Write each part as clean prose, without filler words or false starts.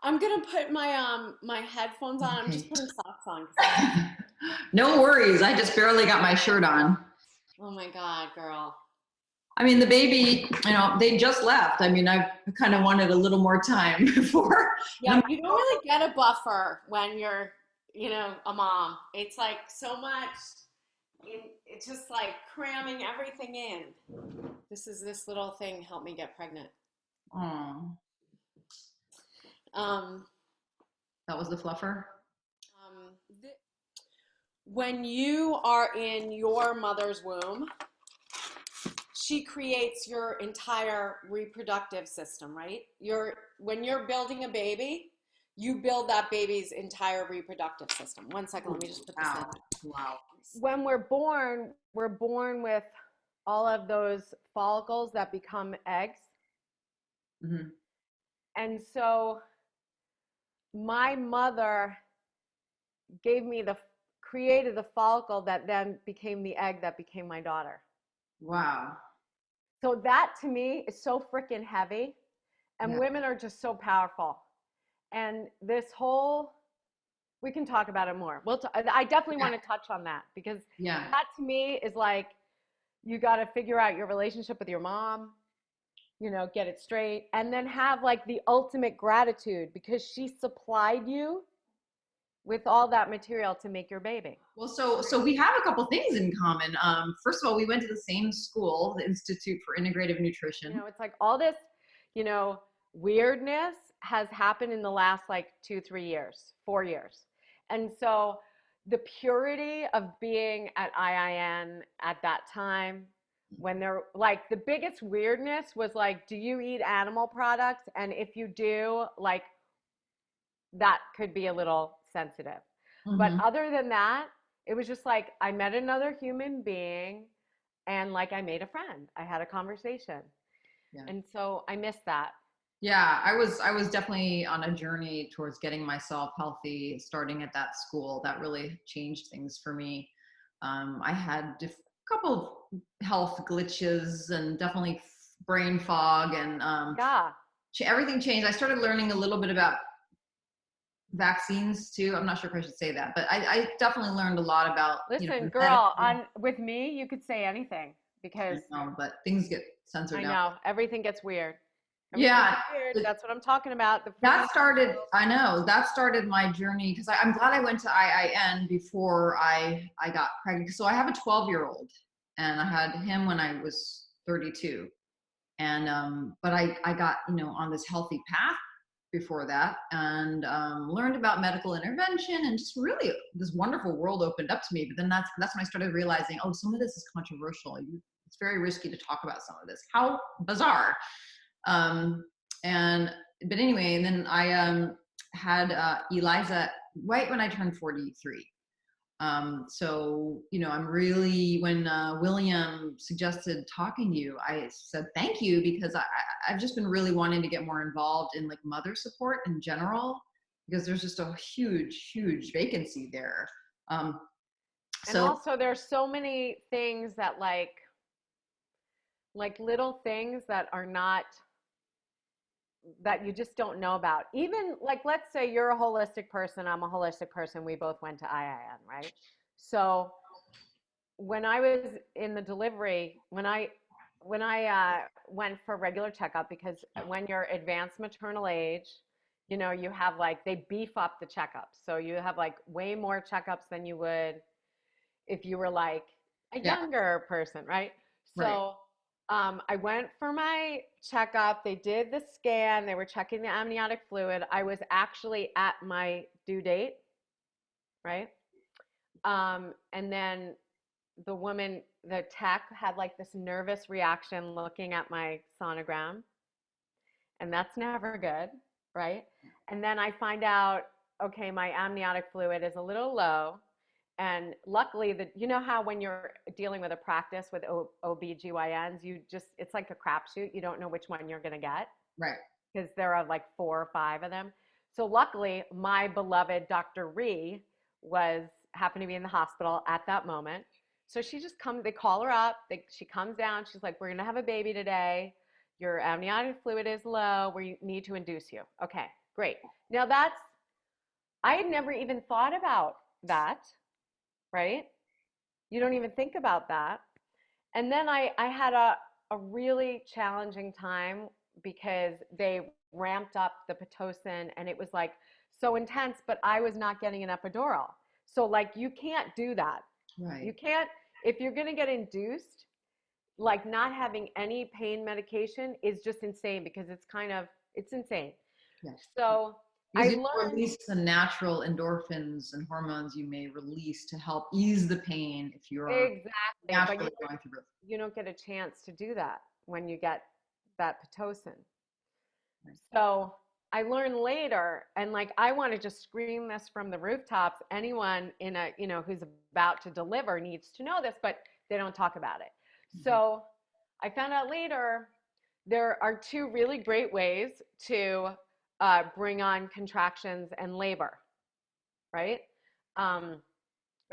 I'm gonna put my headphones on. I'm Okay. just putting socks on. 'Cause No worries. I just barely got my shirt on. oh my God, girl. I mean, the baby, they just left. I mean, I kind of wanted a little more time before. Yeah, you don't really get a buffer when you're, a mom. It's like so much. It's just like cramming everything in. This little thing helped me get pregnant. Oh, Um, that was the fluffer. um, th- when you are in your mother's womb, she creates your entire reproductive system, right? When you're building a baby, you build that baby's entire reproductive system. One second, let me just put this in. Wow. Wow. When we're born with all of those follicles that become eggs. Mm-hmm. And so my mother gave me created the follicle that then became the egg that became my daughter. Wow. So that to me is so freaking heavy. And Yeah. women are just so powerful. And we can talk about it more. I definitely Yeah. want to touch on that because Yeah. that to me is like, you got to figure out your relationship with your mom, get it straight, and then have like the ultimate gratitude because she supplied you with all that material to make your baby. Well, so we have a couple things in common. First of all, we went to the same school, the Institute for Integrative Nutrition. It's like all this, weirdness has happened in the last like 2-3 years, 4 years. And so the purity of being at IIN at that time, when they're like, the biggest weirdness was like, do you eat animal products? And if you do, like, that could be a little sensitive. But Mm-hmm. other than that, it was just like I met another human being and like I made a friend. I had a conversation. Yeah. And so I miss that. Yeah, I was definitely on a journey towards getting myself healthy, starting at that school. That really changed things for me. I had a couple of health glitches and definitely brain fog, and Yeah. everything changed. I started learning a little bit about vaccines too. I'm not sure if I should say that, but I definitely learned a lot about Listen, girl, medical. with me, you could say anything I because know, but things get censored I out. know everything gets weird. Everything Yeah, gets weird. That's what I'm talking about. The freedom. that started, I know, that started my journey because I'm glad I went to IIN before I got pregnant. So I have a 12-year-old and I had him when I was 32. And, but I got, on this healthy path before that and learned about medical intervention and just really this wonderful world opened up to me. But then that's when I started realizing, oh, some of this is controversial. It's very risky to talk about some of this. How bizarre. Um, and but anyway, and then I had Eliza right when I turned 43. So I'm really when William suggested talking to you, I said thank you because I've just been really wanting to get more involved in like mother support in general because there's just a huge vacancy there. Um, And so also, there's so many things that like little things that are not that you just don't know about. Even like, let's say you're a holistic person, I'm a holistic person, we both went to IIN, right? So when I was in the delivery, when I went for regular checkup, because when you're advanced maternal age, you have like they beef up the checkups, so you have like way more checkups than you would if you were like a yeah, younger person, right? right. So I went for my checkup. They did the scan. They were checking the amniotic fluid. I was actually at my due date, right? And then the tech had like this nervous reaction looking at my sonogram, and that's never good, right? And then I find out, okay, my amniotic fluid is a little low. And luckily, how when you're dealing with a practice with OBGYNs, it's like a crapshoot. You don't know which one you're going to get Right. because there are like 4 or 5 of them. So luckily, my beloved Dr. Ree happened to be in the hospital at that moment. So she just comes, they call her up, she comes down, she's like, we're going to have a baby today. Your amniotic fluid is low. We need to induce you. Okay, great. Now that's, I had never even thought about that, right? You don't even think about that. And then I had a really challenging time because they ramped up the Pitocin and it was like so intense, but I was not getting an epidural. So like you can't do that. You Right. can't, if you're going to get induced, like not having any pain medication is just insane because it's kind of, it's insane. Yes. So Because I you learned release the natural endorphins and hormones you may release to help ease the pain if you're exactly, but naturally going through birth. you don't get a chance to do that when you get that Pitocin. Right. So I learned later, and like I want to just scream this from the rooftops. Anyone in a, you know, who's about to deliver needs to know this, but they don't talk about it. Mhm. So I found out later there are two really great ways to bring on contractions and labor, right? Um,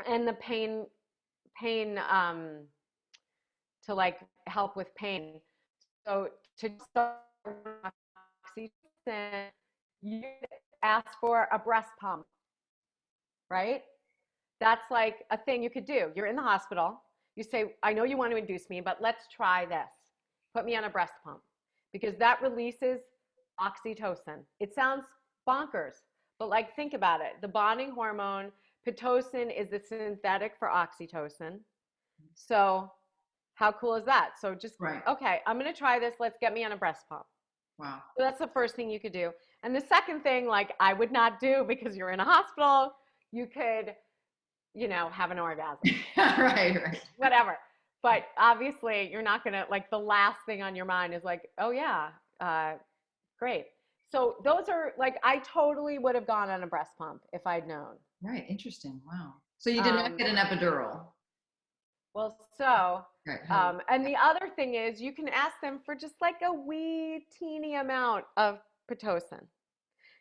and the pain to like help with pain. So to start oxytocin, you ask for a breast pump, right? That's like a thing you could do. You're in the hospital. You say, I know you want to induce me, but let's try this. Put me on a breast pump because that releases oxytocin. It sounds bonkers, but like think about it. The bonding hormone, Pitocin is the synthetic for oxytocin. So how cool is that? So just, Right. okay, I'm going to try this. Let's get me on a breast pump. Wow. So that's the first thing you could do. And the second thing, like I would not do because you're in a hospital, you could, you know, have an orgasm, Right, right. whatever. But obviously, you're not going to, like, the last thing on your mind is like, oh, yeah, great. So those are like, I totally would have gone on a breast pump if I'd known. Right. Interesting. Wow. So you did not Um, get an epidural. well, so, Right. How? and the other thing is you can ask them for just like a wee teeny amount of Pitocin.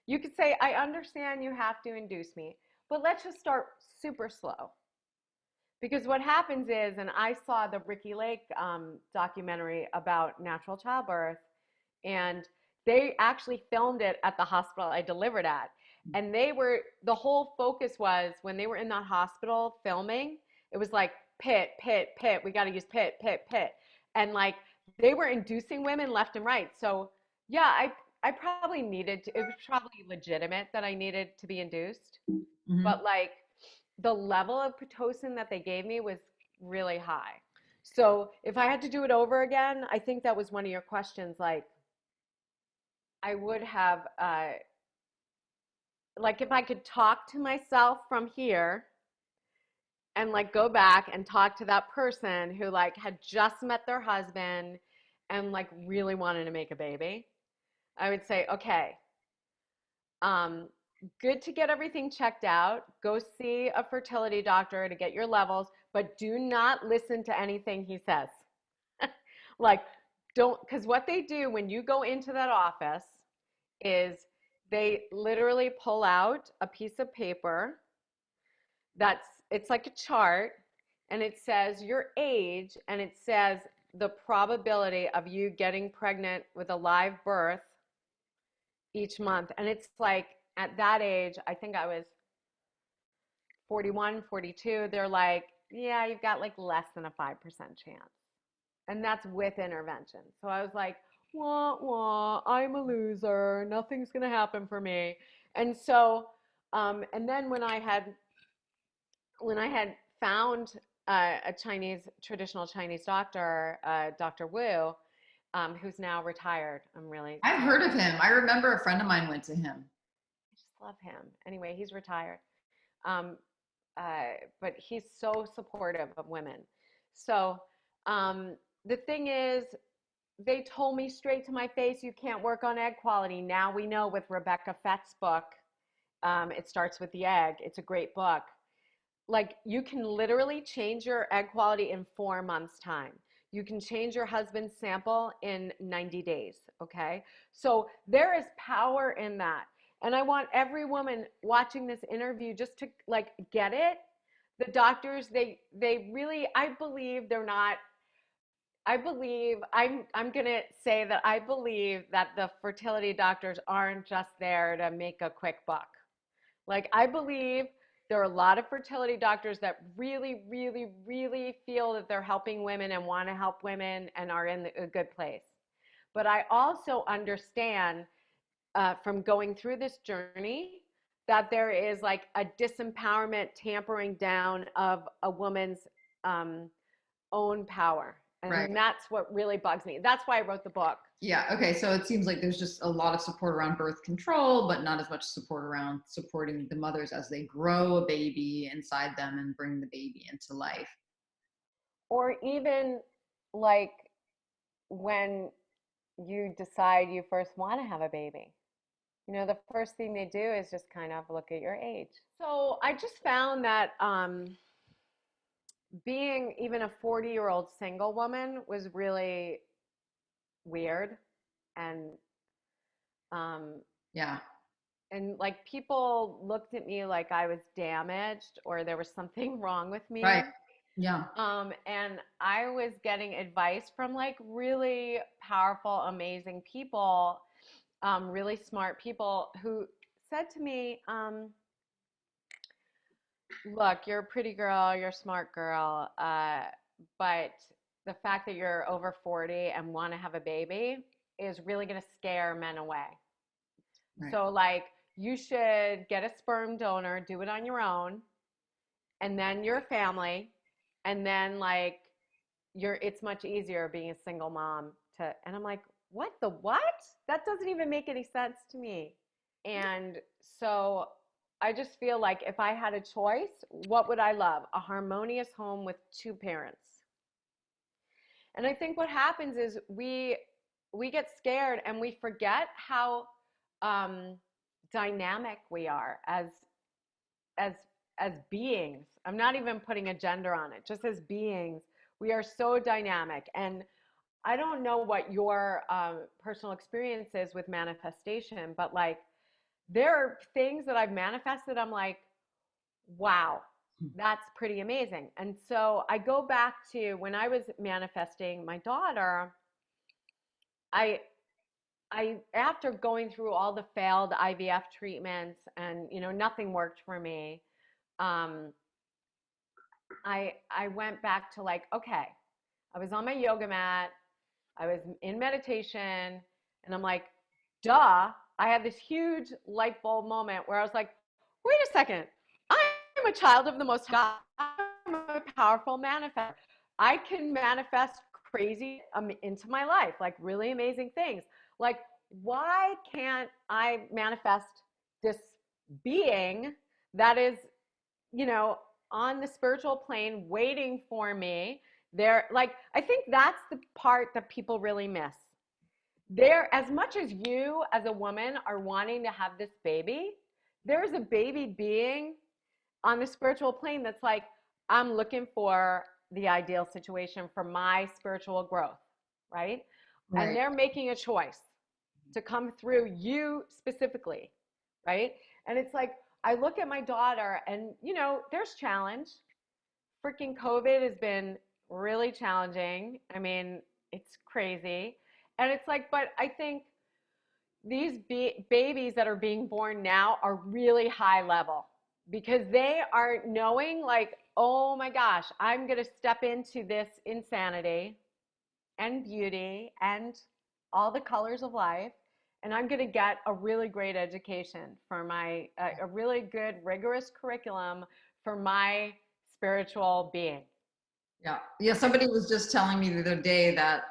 You could say, I understand you have to induce me, but let's just start super slow. Because what happens is, and I saw the Ricky Lake documentary about natural childbirth, and they actually filmed it at the hospital I delivered at. And they were, the whole focus was when they were in that hospital filming, it was like pit, pit, pit, we got to use pit, pit, pit. And like they were inducing women left and right. So yeah, I probably needed to, it was probably legitimate that I needed to be induced. Mm-hmm. But like the level of Pitocin that they gave me was really high. So if I had to do it over again, I think that was one of your questions. Like I would have, like if I could talk to myself from here and like go back and talk to that person who like had just met their husband and like really wanted to make a baby, I would say, okay, um, good to get everything checked out. Go see a fertility doctor to get your levels, but do not listen to anything he says. Like, don't, because what they do when you go into that office is they literally pull out a piece of paper that's, it's like a chart, and it says your age and it says the probability of you getting pregnant with a live birth each month. And it's like at that age, I think I was 41, 42, they're like, yeah, you've got like less than a 5% chance. And that's with intervention. So I was like, wah, wah, I'm a loser. Nothing's going to happen for me. And so, and then when I had found a Chinese, traditional Chinese doctor, Dr. Wu, who's now retired. I'm really I've sad. heard of him. I remember a friend of mine went to him. I just love him. Anyway, he's retired. Um, but he's so supportive of women. So um, the thing is, they told me straight to my face, you can't work on egg quality. Now we know with Rebecca Fett's book, It Starts with the Egg. It's a great book. Like you can literally change your egg quality in 4 months' time. You can change your husband's sample in 90 days. Okay. So there is power in that. And I want every woman watching this interview just to like get it. The doctors, they really, I believe they're not I believe I'm gonna say that I believe that the fertility doctors aren't just there to make a quick buck. Like I believe there are a lot of fertility doctors that really, really, really feel that they're helping women and want to help women and are in a good place. But I also understand from going through this journey that there is like a disempowerment, tampering down of a woman's um, own power. Right. And that's what really bugs me. That's why I wrote the book. Yeah. Okay. So it seems like there's just a lot of support around birth control, but not as much support around supporting the mothers as they grow a baby inside them and bring the baby into life. Or even like when you decide you first want to have a baby. You know, the first thing they do is just kind of look at your age. So I just found that being even a 40-year-old single woman was really weird and um, Yeah. and like people looked at me like I was damaged or there was something wrong with Right. me. Yeah. And I was getting advice from like really powerful, amazing people, really smart people who said to me, look, you're a pretty girl, you're a smart girl, but the fact that you're over 40 and want to have a baby is really going to scare men away. Right. So, like, you should get a sperm donor, do it on your own, and then your family, and then, like, it's much easier being a single mom to, and I'm like, what the what? That doesn't even make any sense to me. And so I just feel like if I had a choice, what would I love? A harmonious home with two parents. And I think what happens is we get scared and we forget how um, dynamic we are as as beings. I'm not even putting a gender on it. Just as beings, we are so dynamic. And I don't know what your personal experience is with manifestation, but like there are things that I've manifested. I'm like, wow, that's pretty amazing. And so I go back to when I was manifesting my daughter. I I after going through all the failed IVF treatments and nothing worked for me. Um, I went back to like, okay, I was on my yoga mat, I was in meditation, and I'm like, duh. I had this huge light bulb moment where I was like, wait a second, I'm a child of the Most High. I'm a powerful manifestor. I can manifest crazy into my life, like really amazing things. Like, why can't I manifest this being that is you know, on the spiritual plane waiting for me. They're like, I think that's the part that people really miss. There, as much as you as a woman are wanting to have this baby, there's a baby being on the spiritual plane that's like, I'm looking for the ideal situation for my spiritual growth, right? And Right. they're making a choice to come through you specifically, right? And it's like, I look at my daughter and, there's challenge. Freaking COVID has been really challenging. I mean, it's crazy. And it's like, but I think these babies that are being born now are really high level because they are knowing, like, oh my gosh, I'm going to step into this insanity and beauty and all the colors of life. And I'm going to get a really great education for my, a really good, rigorous curriculum for my spiritual being. Yeah. Yeah. Somebody was just telling me the other day that,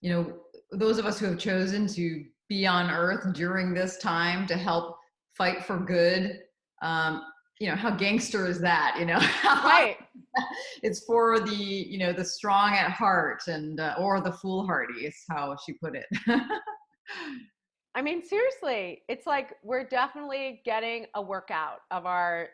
you know, those of us who have chosen to be on earth during this time to help fight for good, how gangster is that, Right. It's for the, the strong at heart and, or the foolhardy is how she put it. I mean, seriously, it's like we're definitely getting a workout of our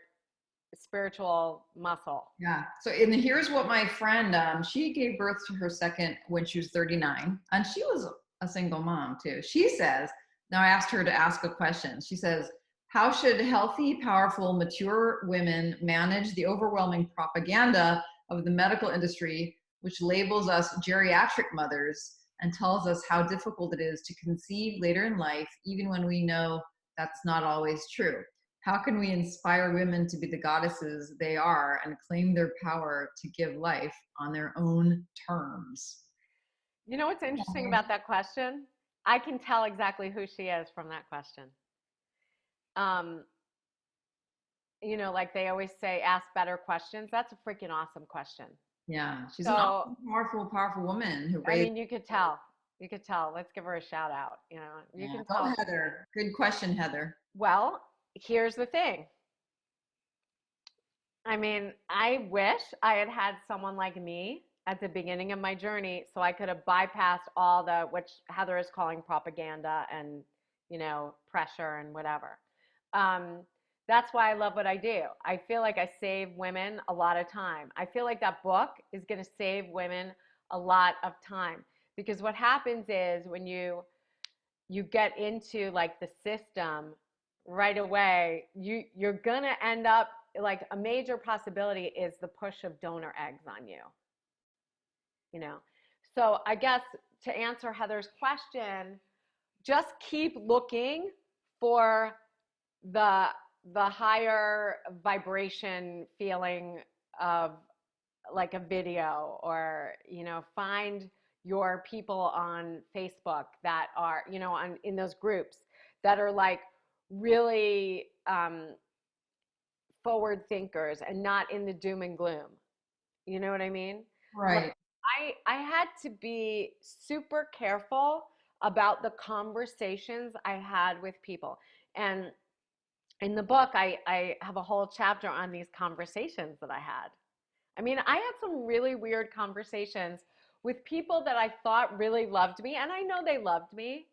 spiritual muscle. Yeah. So, and here's what my friend, she gave birth to her second when she was 39, and she was a single mom too. She says, now I asked her to ask a question. She says, how should healthy, powerful, mature women manage the overwhelming propaganda of the medical industry which labels us geriatric mothers and tells us how difficult it is to conceive later in life, even when we know that's not always true. How can we inspire women to be the goddesses they are and claim their power to give life on their own terms? You know what's interesting about that question? I can tell exactly who she is from that question. Um, like they always say, ask better questions. That's a freaking awesome question. Yeah, she's an So, awesome, powerful, powerful woman who I raised. mean, you could tell. You could tell. Let's give her a shout out. You Yeah. can Oh, tell. Heather, good question, Heather. Well, here's the thing. I mean, I wish I had had someone like me at the beginning of my journey so I could have bypassed all the, which Heather is calling propaganda and, pressure and whatever. Um, that's why I love what I do. I feel like I save women a lot of time. I feel like that book is going to save women a lot of time because what happens is when you get into like the system right away, you're going to end up like a major possibility is the push of donor eggs on you, you know. So I guess to answer Heather's question, just keep looking for the the higher vibration feeling of like a video or find your people on Facebook that are on in those groups that are like really forward thinkers and not in the doom and gloom. You know what I mean? Like Right. I had to be super careful about the conversations I had with people. And in the book, I have a whole chapter on these conversations that I had. I mean, I had some really weird conversations with people that I thought really loved me, and I know they loved me,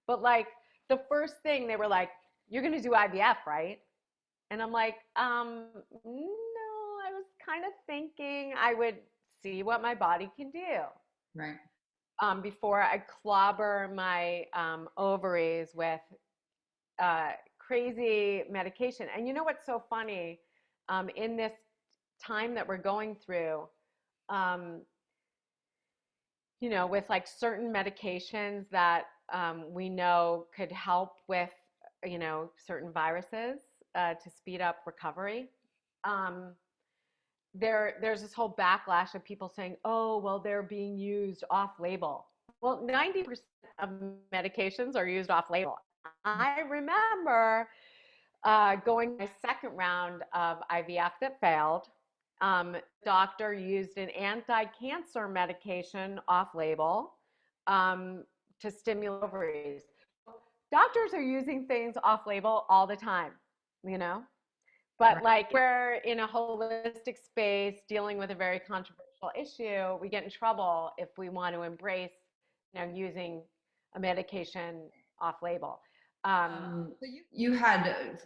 but like the first thing they were like, "You're going to do IVF, right?" And I'm like, no, I was kind of thinking I would see what my body can do Right. before I clobber my ovaries with crazy medication. And you know what's so funny? In this time that we're going through, um, with like certain medications that we know could help with, certain viruses to speed up recovery. Um, there's this whole backlash of people saying, "Oh, well, they're being used off label." Well, 90% of medications are used off label. I remember going my second round of IVF that failed. Doctor used an anti-cancer medication off label to stimulate ovaries. Doctors are using things off label all the time, you know? But Right. like we're in a holistic space dealing with a very controversial issue, we get in trouble if we want to embrace, using a medication off label. So you had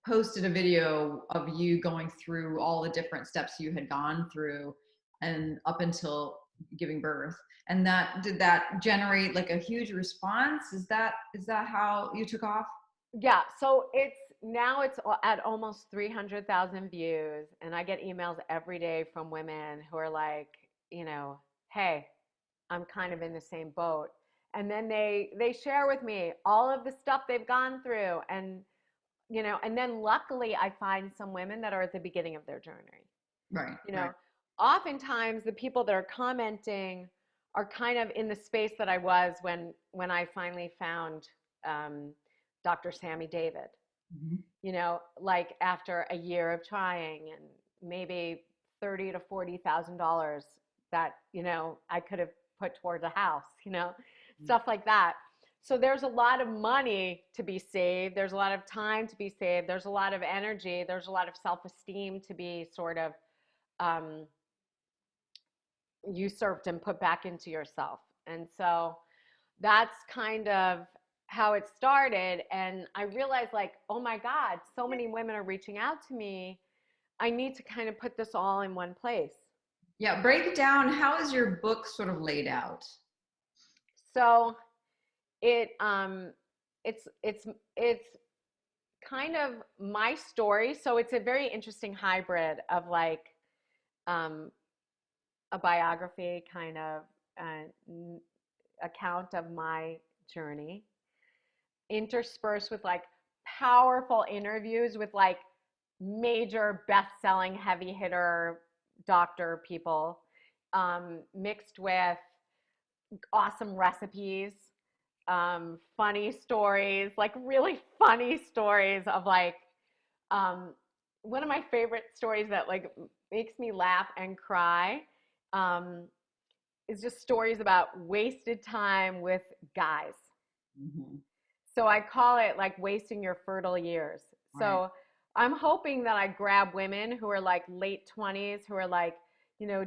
posted a video of you going through all the different steps you had gone through and up until giving birth. And that did that generate like a huge response? Is that how you took off? Yeah, so it's at almost 300,000 views, and I get emails every day from women who are like, hey, I'm kind of in the same boat. And then they share with me all of the stuff they've gone through and then luckily I find some women that are at the beginning of their journey. Right, You right. know, oftentimes the people that are commenting are kind of in the space that I was when I finally found um, Dr. Sammy David. Mhm. Like after a year of trying and maybe $30,000 to $40,000 that I could have put towards a house, stuff like that. So there's a lot of money to be saved. There's a lot of time to be saved. There's a lot of energy. There's a lot of self-esteem to be sort of um, usurped and put back into yourself. And so that's kind of how it started. And I realized, like, oh my God, so many women are reaching out to me. I need to kind of put this all in one place. Yeah, break down, how is your book sort of laid out? So it it's kind of my story. So it's a very interesting hybrid of like um, a biography kind of account of my journey, interspersed with like powerful interviews with like major best-selling heavy hitter doctor people, mixed with awesome recipes, funny stories, like really funny stories of like, um, one of my favorite stories that like makes me laugh and cry, um, is just stories about wasted time with guys. Mm-hmm. So I call it like wasting your fertile years. Right. So I'm hoping that I grab women who are like late 20s, who are like,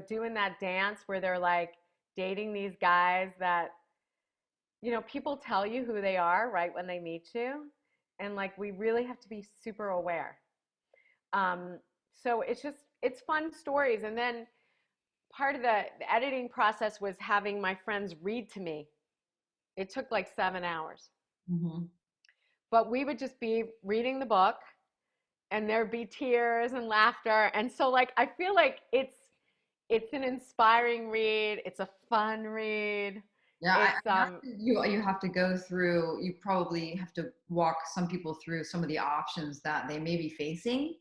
doing that dance where they're like dating these guys that, people tell you who they are right when they meet you. And like, we really have to be super aware. Um, so it's fun stories. And then part of the editing process was having my friends read to me. It took like 7 hours. Mm-hmm. But we would just be reading the book and there'd be tears and laughter. And so like I feel like it's an inspiring read, it's a fun read. Yeah, It's you have to go through. You probably have to walk some people through some of the options that they may be facing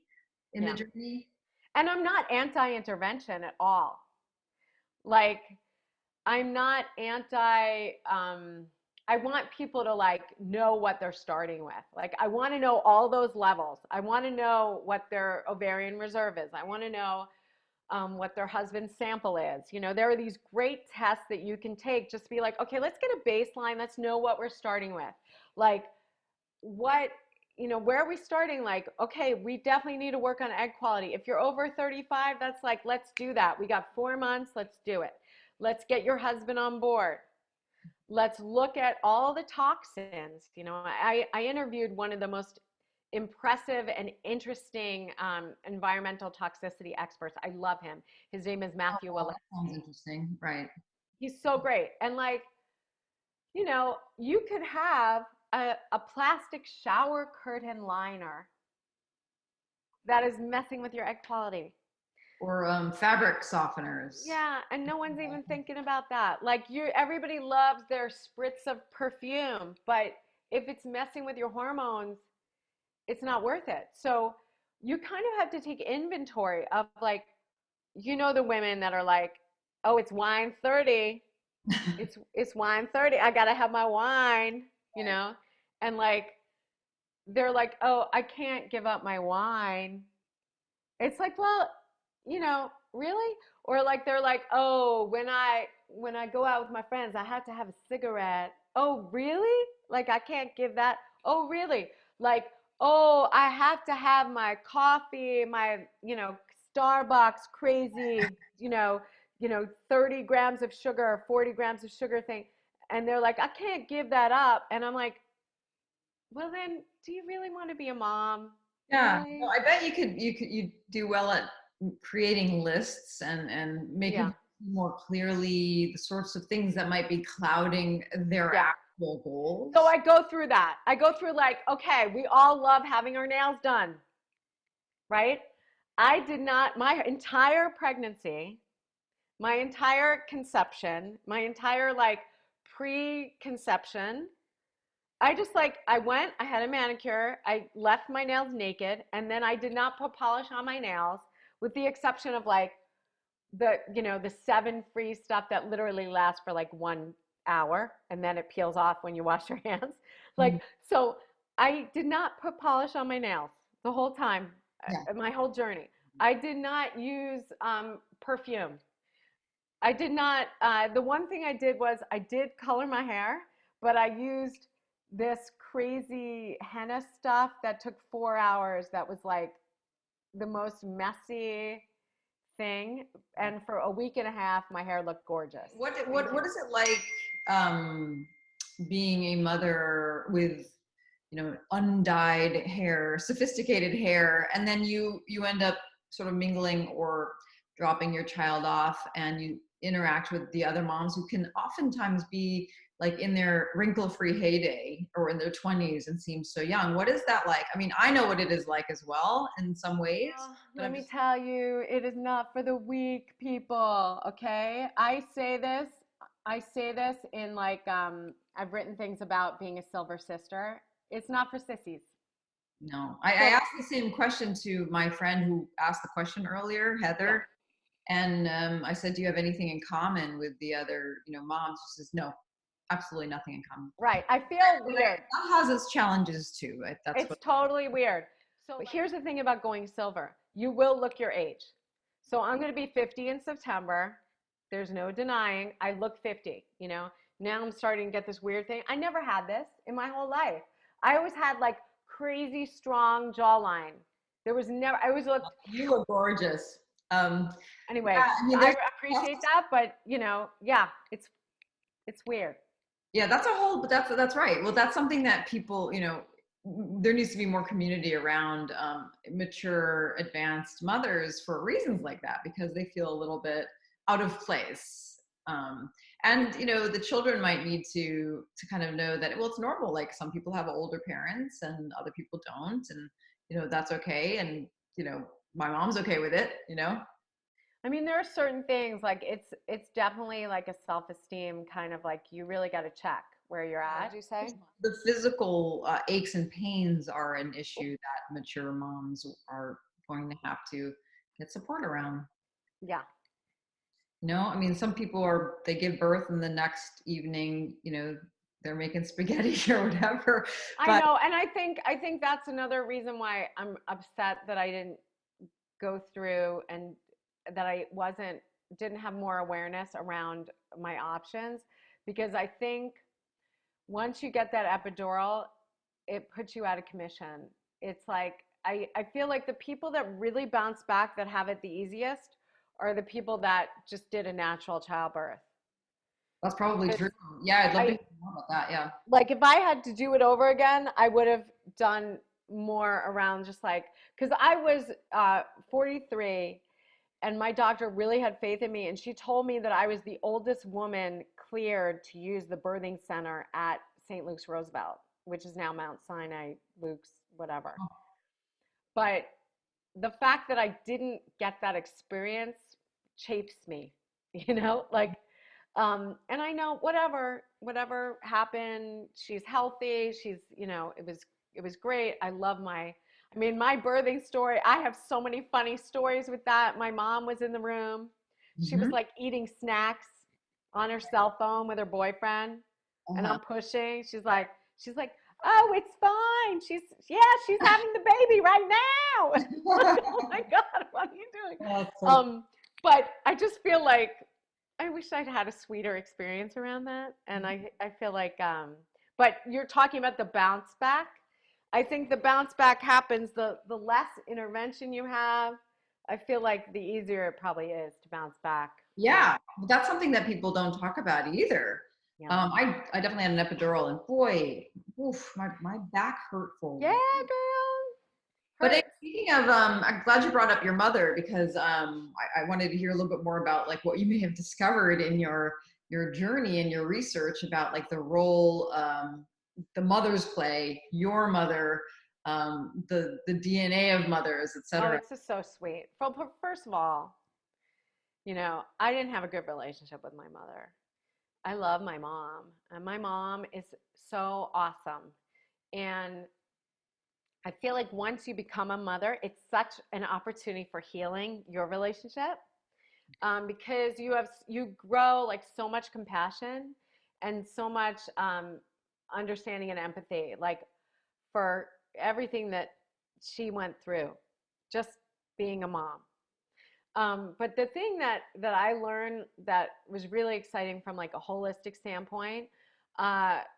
in the yeah. journey. And I'm not anti-intervention at all. Like I'm not anti I want people to like know what they're starting with. Like I want to know all those levels. I want to know what their ovarian reserve is. I want to know what their husband's sample is. There are these great tests that you can take. Just be like, okay, let's get a baseline. Let's know what we're starting with. Like what, where are we starting? Like, okay, we definitely need to work on egg quality. If you're over 35, that's like, let's do that. We got 4 months. Let's do it. Let's get your husband on board. Let's look at all the toxins. I interviewed one of the most impressive and interesting environmental toxicity experts. I love him. His name is Oh, Matthew well, that sounds Kolatsky. interesting. Right. He's so great. And like, you could have a plastic shower curtain liner that is messing with your egg quality. Or fabric softeners. Yeah, and no one's even thinking about that. Like everybody loves their spritz of perfume, but if it's messing with your hormones, it's not worth it. So you kind of have to take inventory of like, the women that are like, oh, it's wine 30. It's wine 30. I gotta have my wine, Right. and like they're like, oh, I can't give up my wine. It's like, well, really? Or like they're like, oh, when I go out with my friends, I have to have a cigarette. Oh, really? Like I can't give that. Oh, really? Like, oh, I have to have my coffee, my, Starbucks crazy, 30 grams of sugar, 40 grams of sugar thing. And they're like, I can't give that up. And I'm like, well then, do you really want to be a mom? Yeah. Really? Well, I bet you do well at creating lists and making Yeah. more clearly the sorts of things that might be clouding their Yeah. actual So goals. I go through that. I go through like, okay, we all love having our nails done, right? I did not, my entire pregnancy, my entire conception, my entire like pre-conception, I went, I had a manicure, I left my nails naked, and then I did not put polish on my nails, with the exception of like the 7 free stuff that literally lasts for like 1 hour and then it peels off when you wash your hands. Mhm. Like, so I did not put polish on my nails the whole time, Yeah. my whole journey. I did not use perfume. I did not, the one thing I did was I did color my hair, but I used this crazy henna stuff that took 4 hours that was like the most messy thing. And for a week and a half, my hair looked gorgeous. What is it like being a mother with undyed hair, sophisticated hair, and then you end up sort of mingling or dropping your child off, and you interact with the other moms who can oftentimes be like in their wrinkle-free heyday or in their 20s and seem so young. What is that like? I mean, I know what it is like as well in some ways, Oh, but let I'm me just, tell you, it is not for the weak people, okay? I say this in like I've written things about being a silver sister. It's not for sissies. no. I So, asked the same question to my friend who asked the question earlier, yeah. Heather, and I said, "Do you have anything in common with the other, moms?" She says, "No, absolutely nothing in common." Right. I feel But weird. that has its challenges too. That's It's what. totally weird. So here's the thing about going silver. You will look your age. So I'm going to be 50 in September. There's no denying I look 50, you know. Now I'm starting to get this weird thing. I never had this in my whole life. I always had like crazy strong jawline. There was never I always looked You look gorgeous. Um, anyway, yeah, I mean, I there's appreciate that, but yeah, it's weird. yeah, that's a whole. That's right. Well, that's something that people, there needs to be more community around mature, advanced mothers for reasons like that because they feel a little bit out of place. And the children might need to kind of know that, well, it's normal. Like some people have older parents and other people don't, and that's okay. And my mom's okay with it. I mean, there are certain things like it's definitely like a self-esteem kind of like you really got to check where you're at. Would you say? The physical aches and pains are an issue that mature moms are going to have to get support around. Yeah. I mean, some people they give birth and the next evening, they're making spaghetti or whatever. I But know, and I think that's another reason why I'm upset that I didn't go through and that I wasn't didn't have more awareness around my options because I think once you get that epidural, it puts you out of commission. It's like I feel like the people that really bounce back that have it the easiest are the people that just did a natural childbirth. that's probably Because true. Yeah, I'd love to I hear more about that. Yeah. like if I had to do it over again, I would have done more around just like because I was 43 and my doctor really had faith in me and she told me that I was the oldest woman cleared to use the birthing center at St. Luke's Roosevelt, which is now Mount Sinai, Luke's, whatever. But the fact that I didn't get that experience chafes me, like and I know whatever happened, she's healthy, it was great. I mean my birthing story, I have so many funny stories with that. My mom was in the room. She was Hmm. like eating snacks on her cell phone with her boyfriend and Uh-huh. I'm pushing. She's like, "Oh, it's fine. She's having the baby right now." Like, oh my God, what are you doing? That's so Um, but I just feel like I wish I'd had a sweeter experience around that. And I feel like, but you're talking about the bounce back. I think the bounce back happens the less intervention you have. I feel like the easier it probably is to bounce back. Yeah, that's something that people don't talk about either. Yeah. I definitely had an epidural, and boy, oof, my back hurt for. Yeah, girl. But Hurts. speaking of, I'm glad you brought up your mother because I wanted to hear a little bit more about like what you may have discovered in your journey and your research about like the role the mothers play, your mother, the DNA of mothers, Oh, etc. it's just so sweet. First of all, I didn't have a good relationship with my mother. I love my mom, and my mom is so awesome. And I feel like once you become a mother, it's such an opportunity for healing your relationship because you grow like so much compassion and so much understanding and empathy, like for everything that she went through, just being a mom. But the thing that I learned that was really exciting from like a holistic standpoint,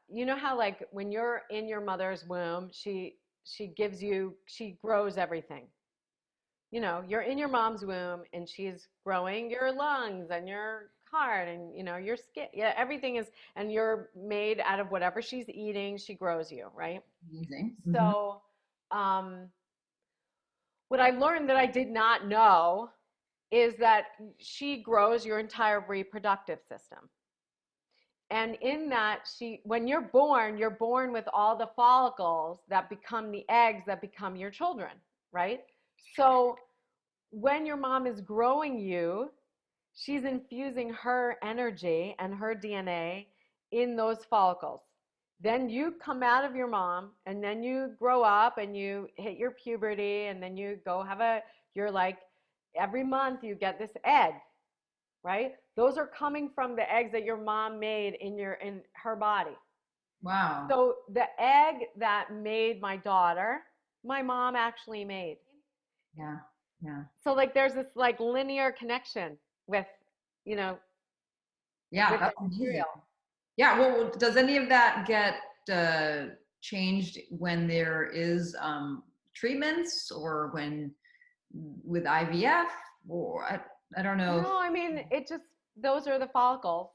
you know how like when you're in your mother's womb, she grows everything. You're in your mom's womb and she's growing your lungs and your heart and your skin. Yeah, everything is, and you're made out of whatever she's eating. She grows you, right? Amazing. Hmm. So, what I learned that I did not know is that she grows your entire reproductive system. And in that, when you're born with all the follicles that become the eggs that become your children, right? So when your mom is growing you, she's infusing her energy and her DNA in those follicles. Then you come out of your mom, and then you grow up and you hit your puberty, and then you go you're like, every month you get this egg, right? Those are coming from the eggs that your mom made in her body. Wow. So the egg that made my daughter, my mom actually made. Yeah. Yeah. So like there's this like linear connection with, you know, Yeah, with the that's amazing. material. Yeah, well, does any of that get changed when there is treatments or when with IVF or I don't know. No, I mean, it just, those are the follicles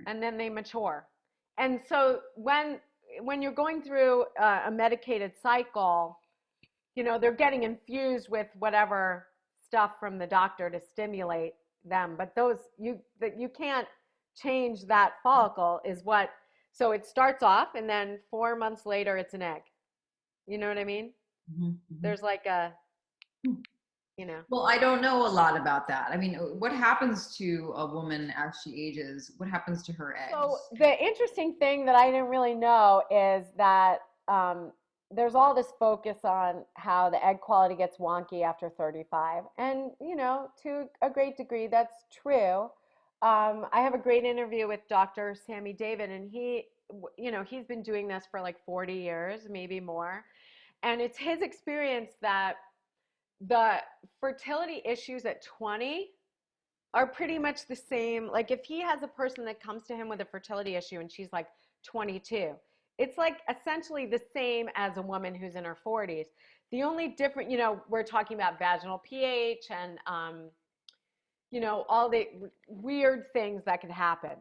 and then they mature. And so when you're going through a medicated cycle, they're getting infused with whatever stuff from the doctor to stimulate them. But that you can't change that follicle is what, so it starts off and then 4 months later it's an egg. You know what I mean? Mhm, mhm. There's like you know. Well, I don't know a lot about that. I mean, what happens to a woman as she ages? What happens to her So eggs? the interesting thing that I didn't really know is that there's all this focus on how the egg quality gets wonky after 35, and to a great degree, that's true. I have a great interview with Dr. Sammy David, and he's been doing this for like 40 years, maybe more, and it's his experience that the fertility issues at 20 are pretty much the same. Like if he has a person that comes to him with a fertility issue and she's like 22, it's like essentially the same as a woman who's in her 40s. The only different, we're talking about vaginal pH and, all the weird things that could happen,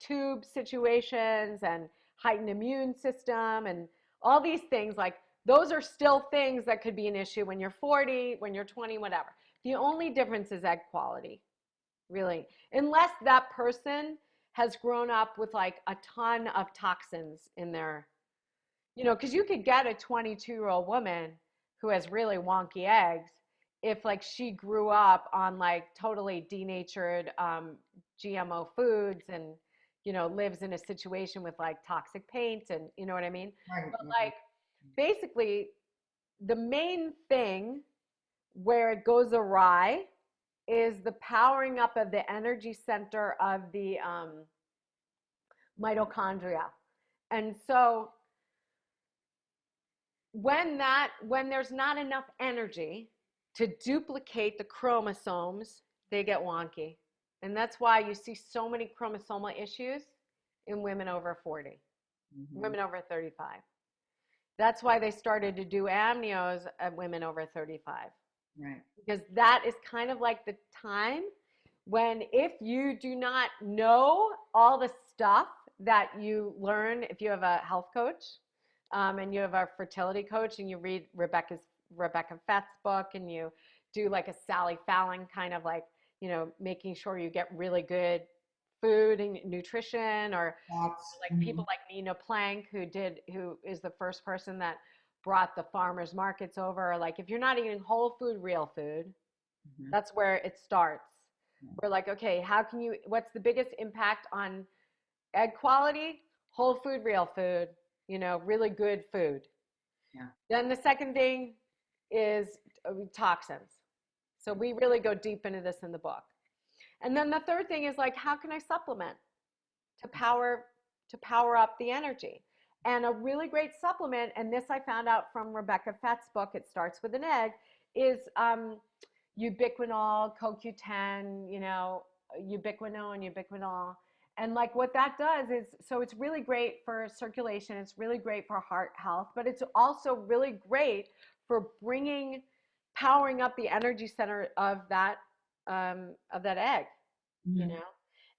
tube situations and heightened immune system and all these things. Like those are still things that could be an issue when you're 40, when you're 20, whatever. The only difference is egg quality, really, unless that person has grown up with like a ton of toxins in their, because you could get a 22-year-old woman who has really wonky eggs if like she grew up on like totally denatured GMO foods and lives in a situation with like toxic paint and you know what I mean. Right, But right. like basically the main thing where it goes awry is the powering up of the energy center of the mitochondria. And so when there's not enough energy to duplicate the chromosomes, they get wonky. And that's why you see so many chromosomal issues in women over 40, Mhm. women over 35. That's why they started to do amnios at women over 35. Right. Because that is kind of like the time when if you do not know all the stuff that you learn, if you have a health coach and you have a fertility coach and you read Rebecca Fett's book and you do like a Sally Fallon kind of like, making sure you get really good food and nutrition, or That's like people like Nina Plank who is the first person that brought the farmers markets over. Like if you're not eating whole food, real food, mhm. that's where it starts. We're like, okay, what's the biggest impact on egg quality? Whole food, real food, really good food. Yeah. Then the second thing is toxins. So we really go deep into this in the book. And then the third thing is like, how can I supplement to power up the energy? And a really great supplement, and this I found out from Rebecca Fett's book, It Starts with an Egg, is ubiquinol, CoQ10, ubiquinone, ubiquinol. And like what that does is, so it's really great for circulation, it's really great for heart health, but it's also really great for powering up the energy center of that egg, you Mhm. know.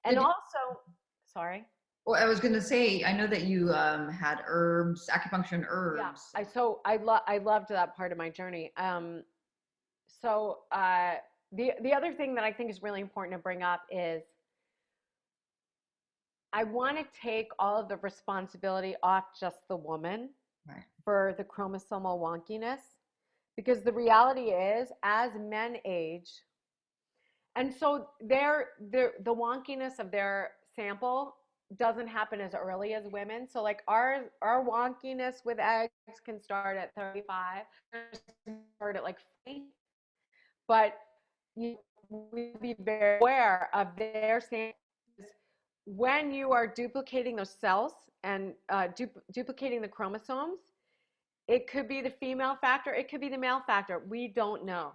And Did you, also, sorry. well, I was going to say, I know that you had herbs, acupuncture and Yeah, herbs. I loved that part of my journey. So The other thing that I think is really important to bring up is I want to take all of the responsibility off just the woman Right. for the chromosomal wonkiness, because the reality is, as men age, and so the wonkiness of their sample doesn't happen as early as women. So like our wonkiness with eggs can start at 35, start at like 40, but you we be very aware of their samples. When you are duplicating those cells and duplicating the chromosomes, it could be the female factor, it could be the male factor. We don't know.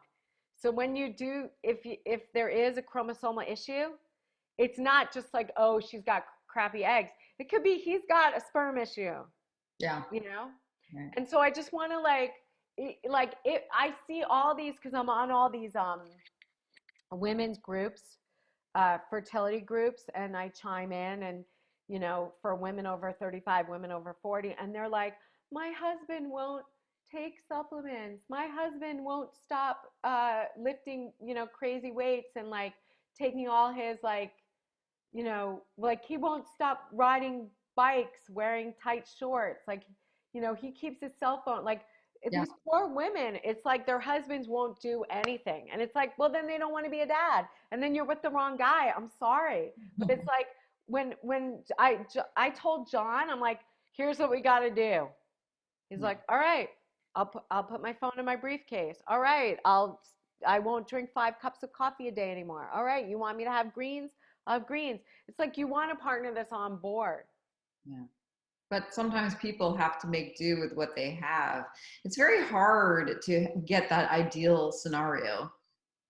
So when you do, if there is a chromosomal issue, it's not just like, oh, she's got crappy eggs. It could be he's got a sperm issue, Yeah. you know? Right. And so I just want to I see all these because I'm on all these women's groups, fertility groups, and I chime in and, for women over 35, women over 40, and they're like, my husband won't take supplements. My husband won't stop lifting, crazy weights and like taking all his like he won't stop riding bikes, wearing tight shorts. Like, he keeps his cell phone. Like Yeah. these poor women, it's like their husbands won't do anything. And it's like, well, then they don't want to be a dad. And then you're with the wrong guy. I'm sorry. But it's like when I told John, I'm like, here's what we got to do. He's Yeah. like, all right, I'll put my phone in my briefcase. All right, I won't drink 5 cups of coffee a day anymore. All right, you want me to have greens? I'll have greens. It's like you want a partner that's on board. Yeah. But sometimes people have to make do with what they have. It's very hard to get that ideal scenario.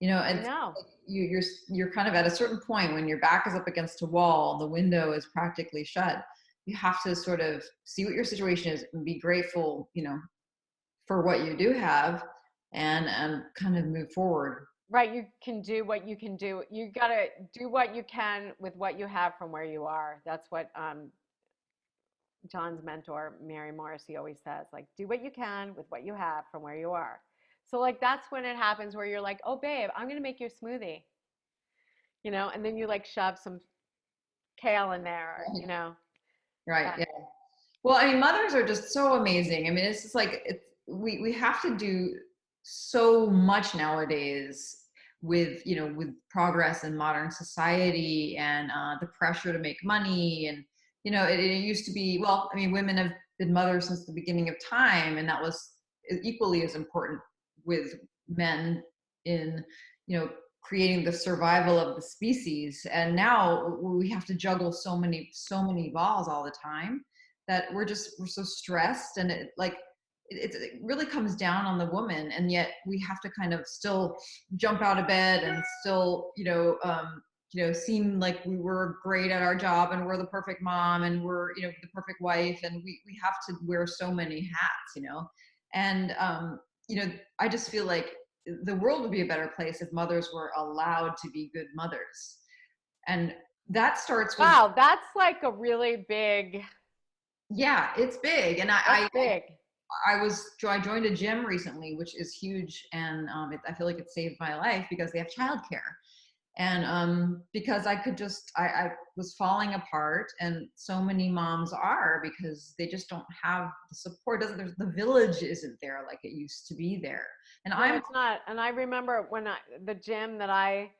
I It's know. like you're kind of at a certain point when your back is up against a wall, the window is practically shut. You have to sort of see what your situation is and be grateful, for what you do have, and kind of move forward. Right, you can do what you can do. You got to do what you can with what you have from where you are. That's what John's mentor, Mary Morrissey, always says, like, do what you can with what you have from where you are. So, like, that's when it happens where you're like, oh, babe, I'm going to make you a smoothie, and then you like shove some kale in there, Right. uh, Yeah. Well, I mean, mothers are just so amazing. I mean, it's just like we have to do so much nowadays with with progress in modern society and the pressure to make money, and it used to be, well, I mean, women have been mothers since the beginning of time, and that was equally as important with men in creating the survival of the species. And now we have to juggle so many balls all the time that we're so stressed, and it really comes down on the woman, and yet we have to kind of still jump out of bed and still seem like we were great at our job, and we're the perfect mom, and we're the perfect wife, and we have to wear so many hats. And I just feel like the world would be a better place if mothers were allowed to be good mothers, and that starts with, wow, that's like a really big, yeah, it's big. And that's big. I joined a gym recently, which is huge, and I feel like it saved my life because they have childcare, and because I was falling apart, and so many moms are, because they just don't have the support. The village isn't there like it used to be there, and No, it's not. And I remember when the gym that I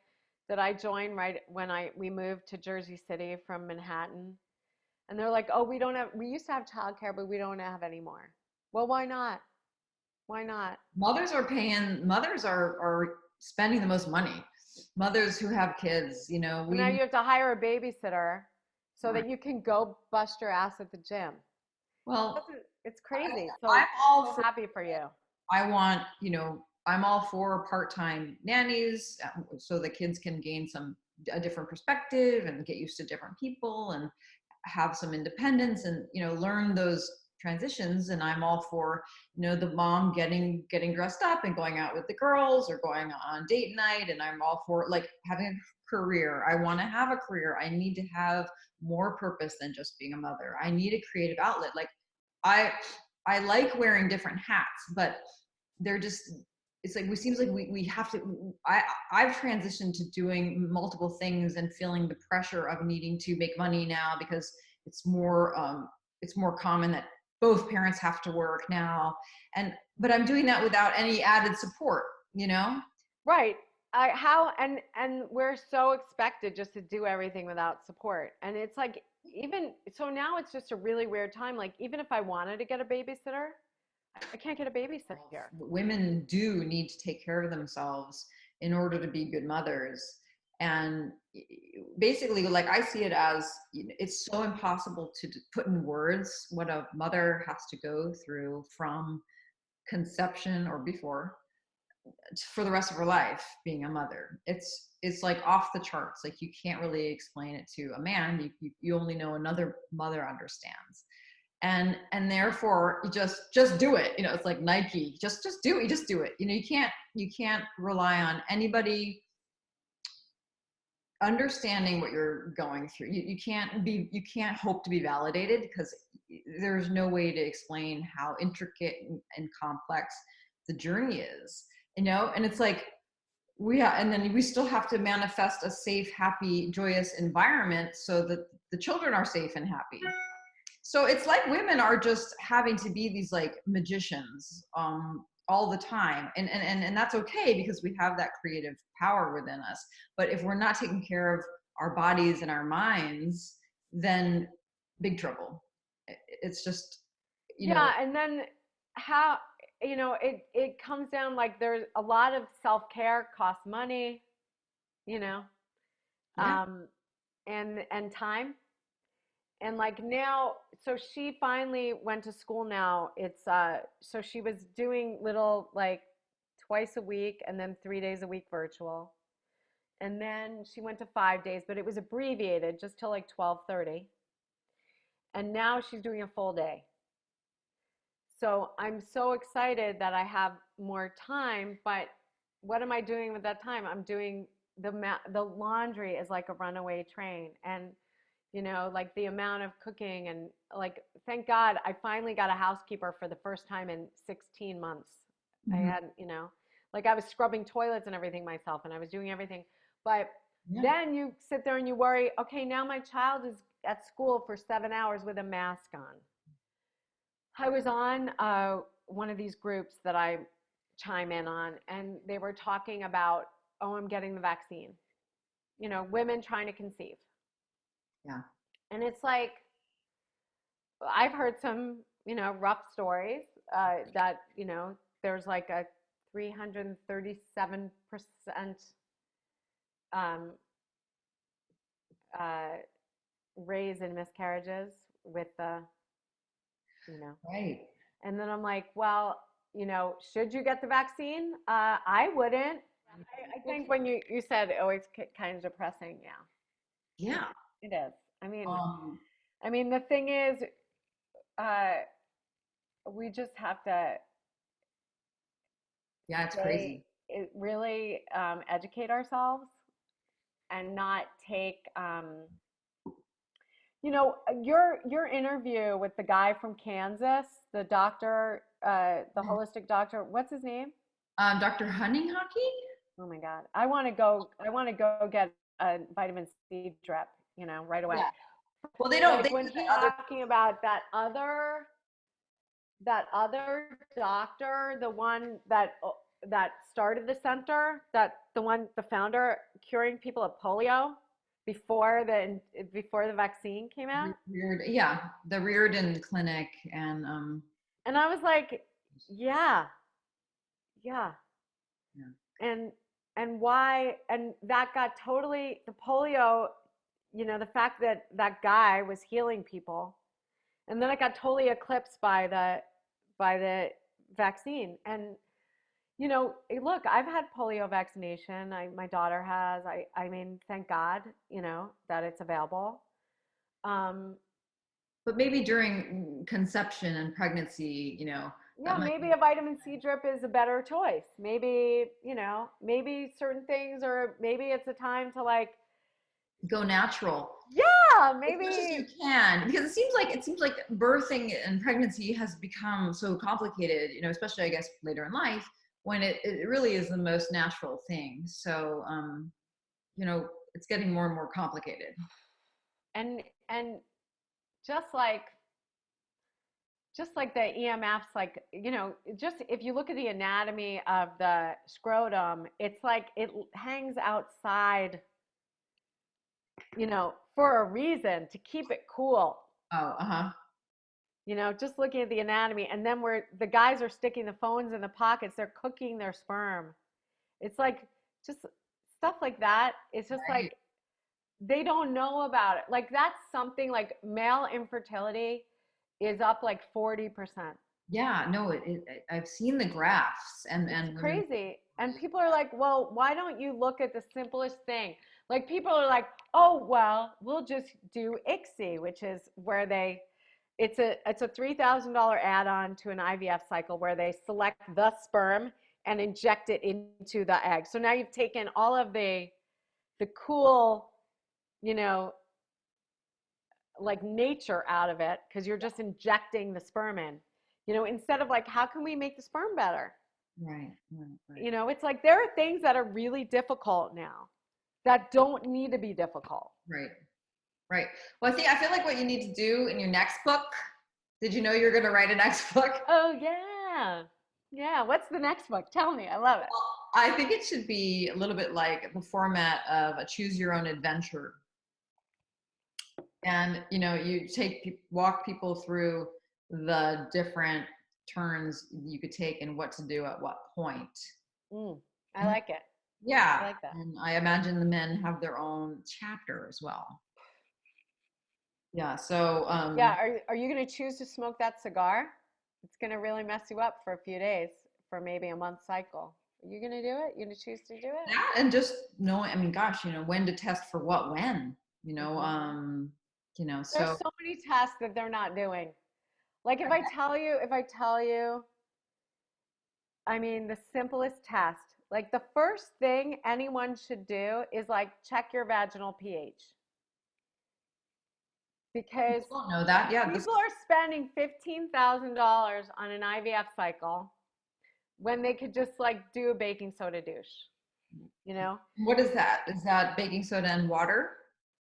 joined right when we moved to Jersey City from Manhattan, and they're like, "Oh, we used to have childcare, but we don't have anymore." Well, why not? Why not? mothers are spending the most money. Mothers who have kids, So now we you have to hire a babysitter so right. that you can go bust your ass at the gym. Well, It's crazy. I'm So all so for, happy for you. I want, I'm all for part-time nannies, so the kids can gain a different perspective and get used to different people and have some independence, and learn those transitions. And I'm all for the mom getting dressed up and going out with the girls or going on date night, and I'm all for like having a career. I want to have a career. I need to have more purpose than just being a mother. I need a creative outlet. Like I I like wearing different hats, but they're just it's like, it seems like we have to, I've transitioned to doing multiple things and feeling the pressure of needing to make money now because it's more common that both parents have to work now. But I'm doing that without any added support, you know? Right. And we're so expected just to do everything without support. And it's like, even so now it's just a really weird time. Like, even if I wanted to get a babysitter, I can't get a babysitter here. Women do need to take care of themselves in order to be good mothers. And basically, like, I see it as, it's so impossible to put in words what a mother has to go through from conception or before for the rest of her life being a mother. It's like off the charts. Like, you can't really explain it to a man. You only know another mother understands. And therefore you just do it. It's like Nike, just do it. You just do it. You can't rely on anybody understanding what you're going through. You can't hope to be validated, because there's no way to explain how intricate and complex the journey is, and it's like, and then we still have to manifest a safe, happy, joyous environment so that the children are safe and happy. So it's like women are just having to be these like magicians all the time. And that's okay, because we have that creative power within us. But if we're not taking care of our bodies and our minds, then big trouble. It's just, Yeah. And then how, it comes down, like, there's a lot of self-care costs money, you know, yeah. And time. And like now, so she finally went to school now. So she was doing little, like, twice a week and then 3 days a week virtual. And then she went to 5 days, but it was abbreviated just till like 12:30. And now she's doing a full day. So I'm so excited that I have more time, but what am I doing with that time? I'm doing the laundry is like a runaway train. And like the amount of cooking, and like, thank God I finally got a housekeeper for the first time in 16 months. I Mm-hmm. had, like, I was scrubbing toilets and everything myself, and I was doing everything. But then you sit there and you worry, okay, now my child is at school for 7 hours with a mask on. I was on one of these groups that I chime in on, and they were talking about, oh, I'm getting the vaccine. Women trying to conceive. Yeah. And it's like, I've heard some, rough stories that, there's like a 337% um, uh, raise in miscarriages with the, Right. and then I'm like, well, should you get the vaccine? I wouldn't. I think when you said, oh, it's kind of depressing. Yeah. Yeah. It is. I mean, Um, the thing is, uh, we just have to yeah, it's crazy. really educate ourselves and not take, your interview with the guy from Kansas, the doctor, the holistic doctor. What's his name? Dr. Honeyghockey? Oh my God, I want to go get a vitamin C drip, right away. Yeah. Well, they don't. Like, They when do he's that other. talking about that other doctor, the one that started the center, the founder, curing people of polio before the vaccine came out. Yeah, the Reardon Clinic, and And I was like, yeah, yeah. yeah. And why, and that got totally, the polio, the fact that that guy was healing people, and then it got totally eclipsed by the vaccine. And look, I've had polio vaccination. My daughter has. Thank God, that it's available. Um, But maybe during conception and pregnancy, yeah, that might maybe a vitamin C drip is a better choice. Maybe, maybe certain things, or maybe it's a time to, like, go natural yeah, as much as you maybe. can, because it seems like birthing and pregnancy has become so complicated, especially, I guess, later in life, when it really is the most natural thing. So, it's getting more and more complicated. And just like the EMFs, like, just if you look at the anatomy of the scrotum, it's like it hangs outside, for a reason, to keep it cool. Oh, uh-huh. Just looking at the anatomy. And then where the guys are sticking the phones in the pockets, they're cooking their sperm. It's like just stuff like that. It's just Right. like they don't know about it. Like that's something like male infertility is up like 40%. Yeah, no, I've seen the graphs It's and women. crazy. And people are like, well, why don't you look at the simplest thing? Like people are like, oh, well, we'll just do ICSI, which is where it's a $3,000 add-on to an IVF cycle where they select the sperm and inject it into the egg. So now you've taken all of the cool, you know, like nature out of it because you're just injecting the sperm in. Instead of like, how can we make the sperm better? Right, right, right. It's like there are things that are really difficult now that don't need to be difficult. Right. Right. Well, I feel like what you need to do in your next book. Did you know you're going to write a next book? Oh, yeah. Yeah. What's the next book? Tell me. I love it. Well, I think it should be a little bit like the format of a choose your own adventure. And, you walk people through the different turns you could take and what to do at what point. I like it. I Yeah. like that. And I imagine the men have their own chapter as well. Yeah. So, Yeah. Are you going to choose to smoke that cigar? It's going to really mess you up for a few days for maybe a month cycle. Are you going to do it? You going to choose to do it? that and just knowing, I mean, gosh, when to test for what, when, There's so so many tests that they're not doing. Like if I tell you, I mean, the simplest test, like the first thing anyone should do is like check your vaginal pH. Because people don't know that. Yeah. people are spending $15,000 on an IVF cycle when they could just like do a baking soda douche, you know? What is that? Is that baking soda and water?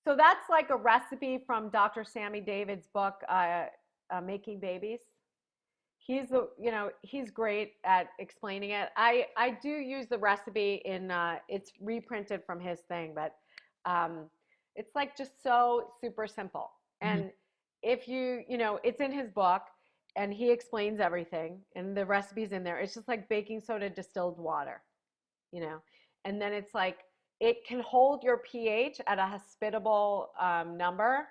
So that's like a recipe from Dr. Sammy David's book, Making Babies. He's great at explaining it. I do use the recipe it's reprinted from his thing, but it's like just so super simple. Mm-hmm. And if it's in his book and he explains everything and the recipe's in there. It's just like baking soda, distilled water, you know, and then it's like it can hold your pH at a hospitable number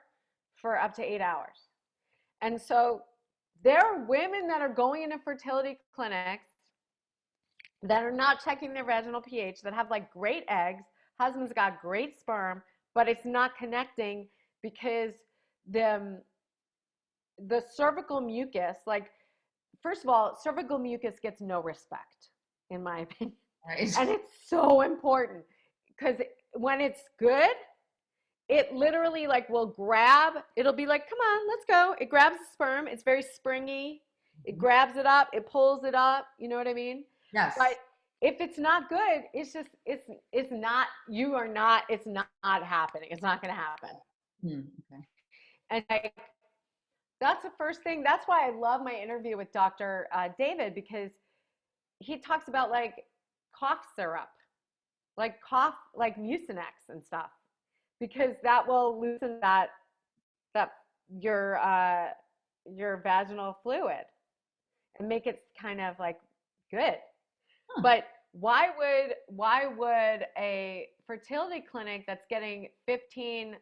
for up to 8 hours. And so there are women that are going into fertility clinics that are not checking their vaginal pH, that have like great eggs, husband's got great sperm, but it's not connecting because the the cervical mucus, like first of all, cervical mucus gets no respect, in my opinion. Right. And it's so important because when it's good, it literally like will grab, it'll be like, come on, let's go. It grabs the sperm. It's very springy. It grabs it up. It pulls it up. You know what I mean? Yes. But if it's not good, it's not, it's not happening. It's not going to happen. Okay. And that's the first thing. That's why I love my interview with Dr. David, because he talks about like cough syrup, like Mucinex and stuff, because that will loosen that your vaginal fluid and make it kind of like good. Huh. But why would a fertility clinic that's getting 15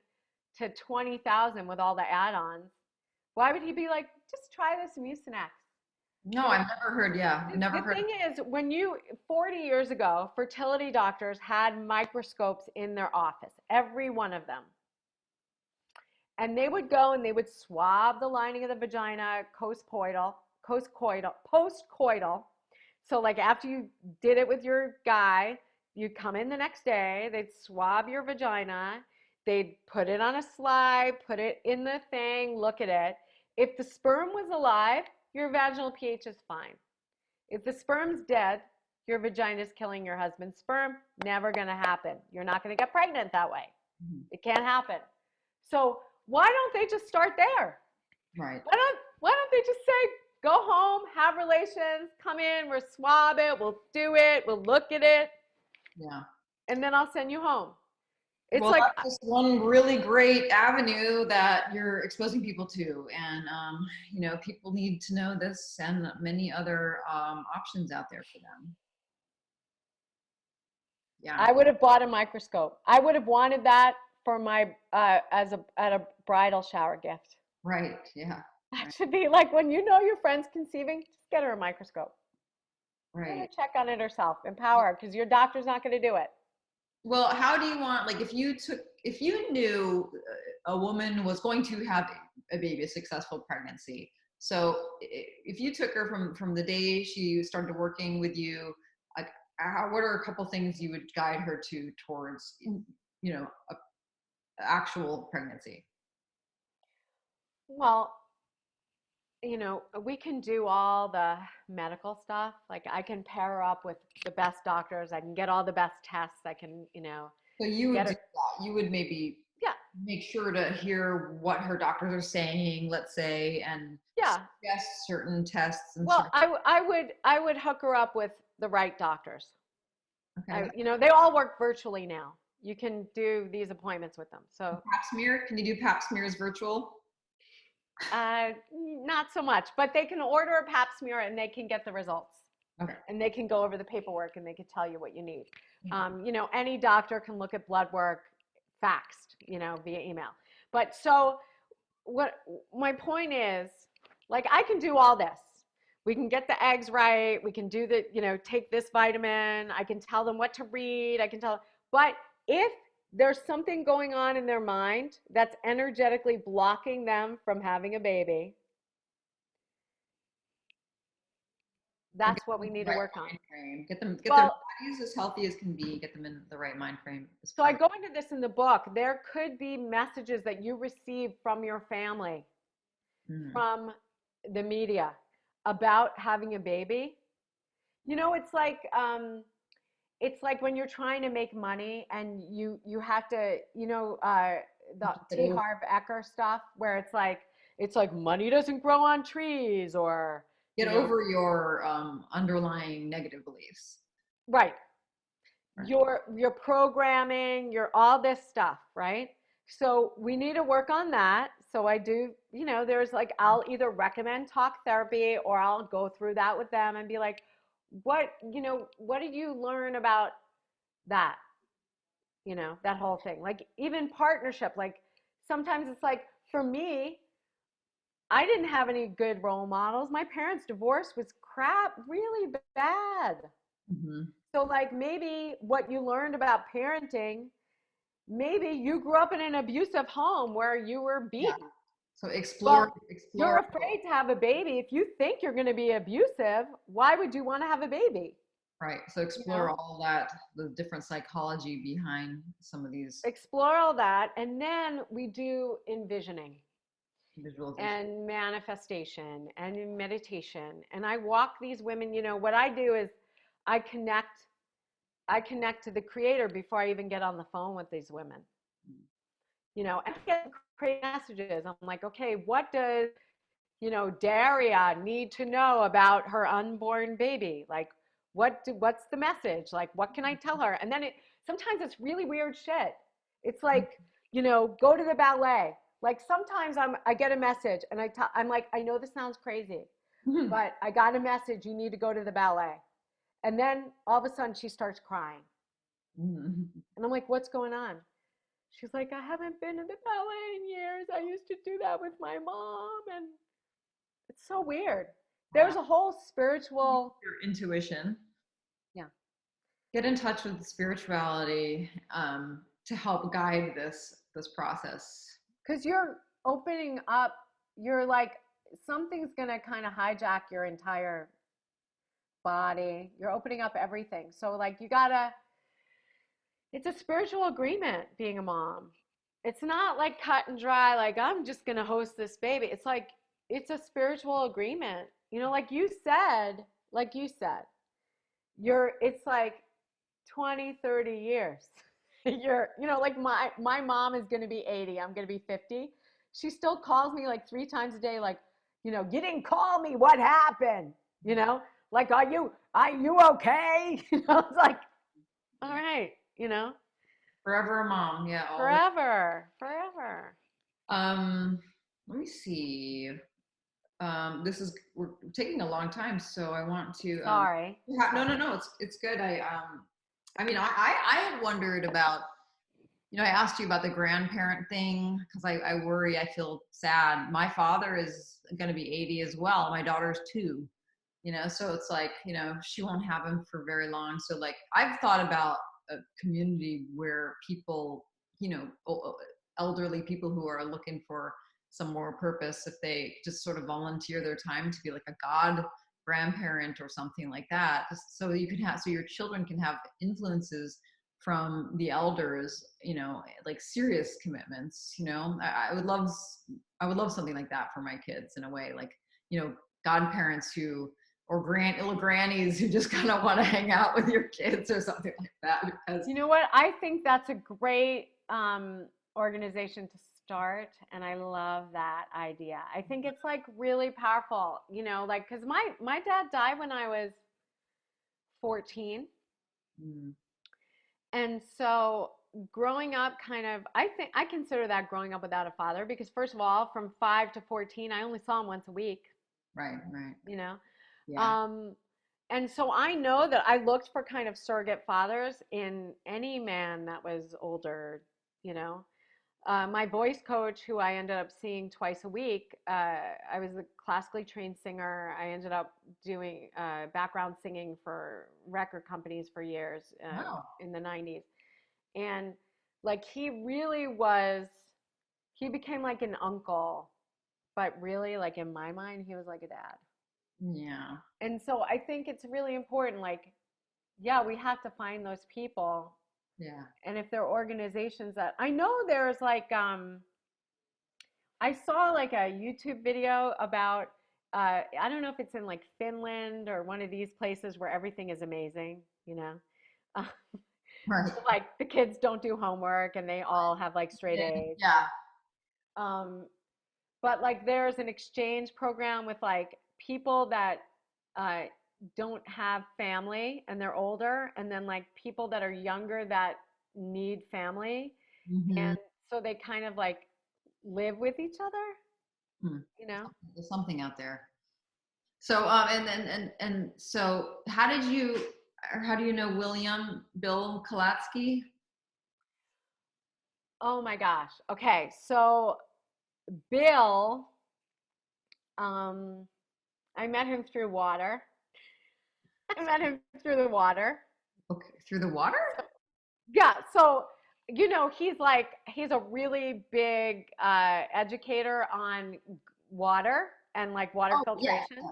to 20,000 with all the add-ons, why would he be like, just try this Mucinex? No, I've never heard. Yeah, I've never The heard. thing is, 40 years ago, fertility doctors had microscopes in their office, every one of them. And they would go and they would swab the lining of the vagina postcoital. So like after you did it with your guy, you'd come in the next day, they'd swab your vagina, they'd put it on a slide, put it in the thing, look at it. If the sperm was alive, your vaginal pH is fine. If the sperm's dead, your vagina is killing your husband's sperm. Never going to happen. You're not going to get pregnant that way. Mhm. It can't happen. So why don't they just start there? Right. Why don't they just say, go home, have relations, come in, we'll swab it, we'll do it, we'll look at it, Yeah. and then I'll send you home. It's Well, like, that's just one really great avenue that you're exposing people to. And, people need to know this and many other options out there for them. Yeah. I would have bought a microscope. I would have wanted that for my at a bridal shower gift. Right. Yeah. That should be like when you know your friend's conceiving, just get her a microscope. Let her Right. check on it herself. Empower her, because your doctor's not going to do it. Well, how do you want, like, if you knew a woman was going to have a baby, a successful pregnancy, so if you took her from the day she started working with you, like, what are a couple things you would guide her towards, a actual pregnancy? Well, we can do all the medical stuff. Like I can pair her up with the best doctors. I can get all the best tests. I can, So you would get do her. that. You would maybe Yeah, make sure to hear what her doctors are saying, let's say, and yeah. suggest certain tests and Well, certain. I would hook her up with the right doctors. Okay. They all work virtually now. You can do these appointments with them. So, Pap smear? Can you do pap smears virtual? not so much, but they can order a Pap smear and they can get the results. Okay. And they can go over the paperwork and they can tell you what you need. Any doctor can look at blood work faxed, via email. But so what my point is, like I can do all this. We can get the eggs right. We can do take this vitamin. I can tell them what to read. But if there's something going on in their mind that's energetically blocking them from having a baby, And get that's what them we in the need to right work on. mind frame. Get their Well, bodies as healthy as can be. Get them in the right mind frame. so I go into this in the book. There could be messages that you receive from your family, Mhm. from the media about having a baby. It's like when you're trying to make money and you have to, the T. Harv Eker stuff where it's like money doesn't grow on trees, or Get over your underlying negative beliefs. right. Right. Your programming, your all this stuff, right? So we need to work on that. So I do, there's like I'll either recommend talk therapy or I'll go through that with them and be like, what did you learn about that? That whole thing. Like even partnership, like sometimes it's like for me, I didn't have any good role models. My parents' divorce was crap, really bad. Mhm. So like maybe what you learned about parenting, maybe you grew up in an abusive home where you were Yeah. beaten. So Well, you're explore. afraid to have a baby. If you think you're going to be abusive, why would you want to have a baby? Right. So You explore know, all that, the different psychology behind some of these explore all that. And then we do envisioning visualization. and manifestation and meditation. And I walk these women, what I do is I connect I connect to the creator before I even get on the phone with these women. And I get great messages. I'm like, okay, what does, Daria need to know about her unborn baby? Like, what's the message? Like, what can I tell her? And then sometimes it's really weird shit. It's like, go to the ballet. Like sometimes I get a message and I'm like, I know this sounds crazy, Mhm. but I got a message. You need to go to the ballet. And then all of a sudden she starts crying. Mhm. And I'm like, what's going on? She's like, I haven't been in the ballet in years. I used to do that with my mom. And it's so weird. Wow. There's a whole spiritual, Your intuition. yeah. Get in touch with spirituality to help guide this process. Because you're opening up, you're like, something's going to kind of hijack your entire body. You're opening up everything. So, like, it's a spiritual agreement being a mom. It's not like cut and dry, like, I'm just going to host this baby. It's like, it's a spiritual agreement. Like you said, it's like 20, 30 years. Like my mom is going to be 80, I'm going to be 50. She still calls me like 3 times a day, like, you didn't call me, what happened? Like, are you okay? It's like, all right, Forever a mom. Yeah, always. forever, forever. Um, let me see. We're taking a long time, so I want to Sorry. no, no, no, it's good. I mean, I had wondered about, I asked you about the grandparent thing because I worry, I feel sad. My father is going to be 80 as well. My daughter's 2, so it's like, she won't have him for very long. So like, I've thought about a community where people, elderly people who are looking for some more purpose, if they just sort of volunteer their time to be like a god grandparent or something like that, just so you can have, so your children can have influences from the elders, like serious commitments. I would love something like that for my kids, in a way, like, godparents who, or little grannies who just kind of want to hang out with your kids or something like that. Because You know what? I think that's a great organization to start, and I love that idea. I think it's like really powerful, like because my dad died when I was 14, mm, and so growing up, kind of, I think I consider that growing up without a father, because first of all, from 5 to 14, I only saw him once a week, right, right, you know. yeah, Um, and so I know that I looked for kind of surrogate fathers in any man that was older, you know. My voice coach, who I ended up seeing twice a week, I was a classically trained singer. I ended up doing background singing for record companies for years wow, in the 90s. And like he became like an uncle, but really, like in my mind, he was like a dad. yeah, And so I think it's really important, like, yeah, we have to find those people. yeah, And if there are organizations that I know, there's like I saw like a YouTube video about I don't know if it's in like Finland or one of these places where everything is amazing, Uh, right, like the kids don't do homework and they all have like straight A's. yeah, Um, but like there's an exchange program with like people that uh, don't have family and they're older, and then like people that are younger that need family, mm-hmm. and so they kind of like live with each other, Hmm. you know. There's something out there. So, and so, how do you know William Bill Kolatsky? Oh my gosh. Okay, so Bill, um, I met him through water. I met him through the water. Okay, through the water? Yeah, so he's a really big educator on water and like water Oh, yeah. filtration.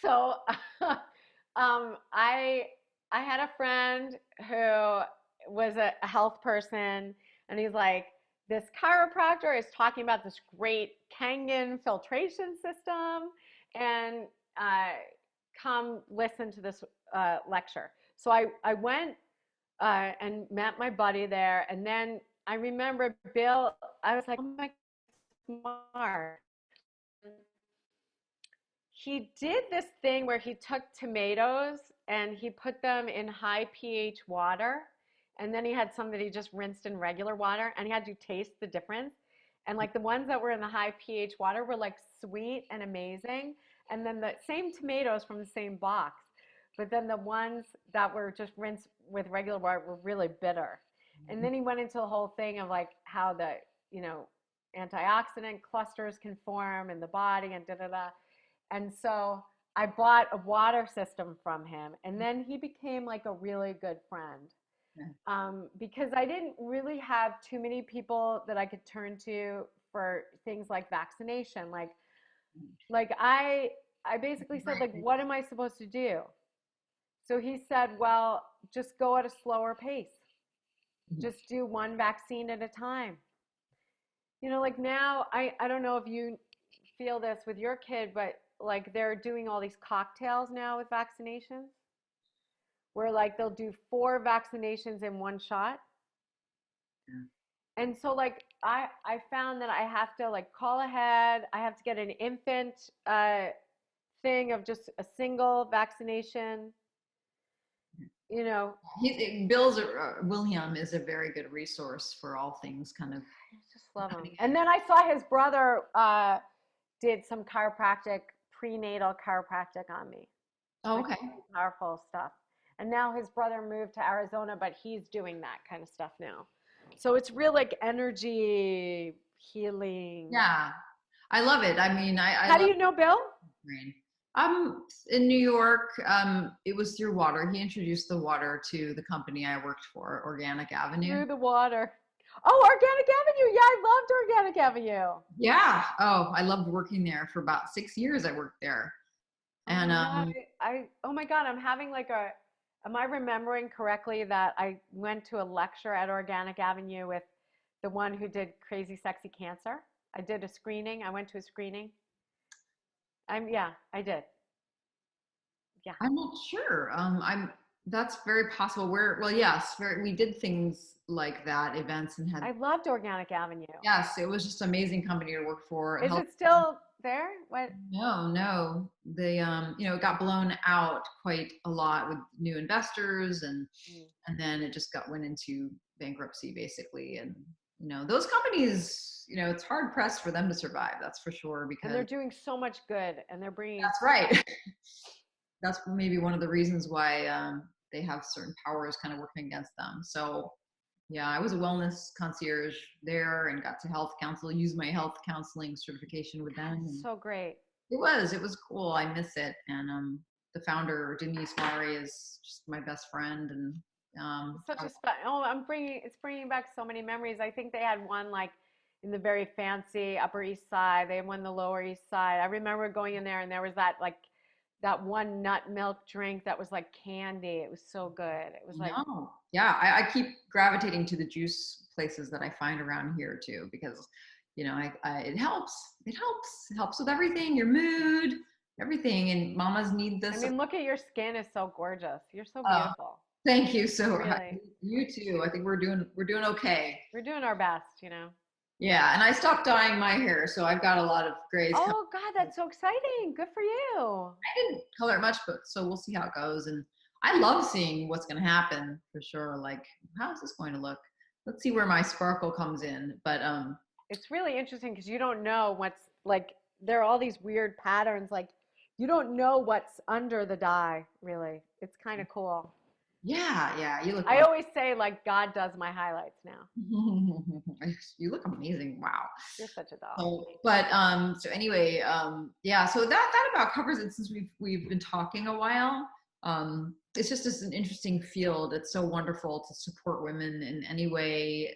So I had a friend who was a health person, and he's like, this chiropractor is talking about this great Kangen filtration system, and uh, come listen to this lecture. So I went and met my buddy there, and then I remember Bill. I was like, oh my God, smart. He did this thing where he took tomatoes and he put them in high pH water. And then he had some that he just rinsed in regular water, and he had to taste the difference. And like the ones that were in the high pH water were like sweet and amazing. And then the same tomatoes from the same box. But then the ones that were just rinsed with regular water were really bitter. And then he went into the whole thing of like how the, you know, antioxidant clusters can form in the body and da da da. And so I bought a water system from him, and then he became like a really good friend, Yeah. because I didn't really have too many people that I could turn to for things like vaccination. Like I basically said, like, Right. what am I supposed to do? So he said, well, just go at a slower pace. Just do one vaccine at a time. Like now, I don't know if you feel this with your kid, but like they're doing all these cocktails now with vaccinations. where like they'll do 4 vaccinations in one shot. And so like I found that I have to like call ahead. I have to get an infant thing of just a single vaccination. You know, William is a very good resource for all things kind of. I just love him. And then I saw his brother did some prenatal chiropractic on me. Oh, Like okay. powerful stuff. And now his brother moved to Arizona, but he's doing that kind of stuff now. So it's real like energy healing. Yeah, I love it. I mean, I How do love you know Bill? brain. I'm in New York. It was through water. He introduced the water to the company I worked for, Organic Avenue. Through the water. Oh, Organic Avenue. Yeah, I loved Organic Avenue. Yeah. Oh, I loved working there for about 6 years. I worked there. And Oh my God, I'm having like am I remembering correctly that I went to a lecture at Organic Avenue with the one who did Crazy Sexy Cancer? I did a screening. I went to a screening. Yeah, I did. Yeah. I'm not sure. That's very possible. Well, yes, we did things like that, events, and I had. loved Organic Avenue. Yes, it was just an amazing company to work for. Is it still there? What? No. They, it got blown out quite a lot with new investors, and then it just went into bankruptcy basically. And those companies, it's hard pressed for them to survive. That's for sure. Because And they're doing so much good, and they're bringing. That's right. That's maybe one of the reasons why they have certain powers kind of working against them. So yeah, I was a wellness concierge there and got to health counsel, use my health counseling certification with them. So great. It was cool. I miss it. And the founder, Denise Mari, is just my best friend. And such a it's bringing back so many memories. I think they had one like in the very fancy Upper East Side. They had one in the Lower East Side. I remember going in there and there was that one nut milk drink that was like candy. It was so good. It was like, no, yeah, I keep gravitating to the juice places that I find around here too, because it helps with everything, your mood, everything, and mamas need this. I mean, look at your skin is so gorgeous. You're so beautiful. Thank you. So really. You too. I think we're doing okay. We're doing our best, Yeah, and I stopped dyeing my hair, so I've got a lot of grays. Oh God, that's so exciting! Good for you. I didn't color it much, but so we'll see how it goes. And I love seeing what's going to happen for sure. Like, how is this going to look? Let's see where my sparkle comes in. But it's really interesting because you don't know what's like. There are all these weird patterns. Like, you don't know what's under the dye. Really, it's kind of cool. Yeah. You look. I always say like God does my highlights now. You look amazing. Wow. You're such a doll. So anyway, yeah. So that about covers it since we've been talking a while. It's just an interesting field. It's so wonderful to support women in any way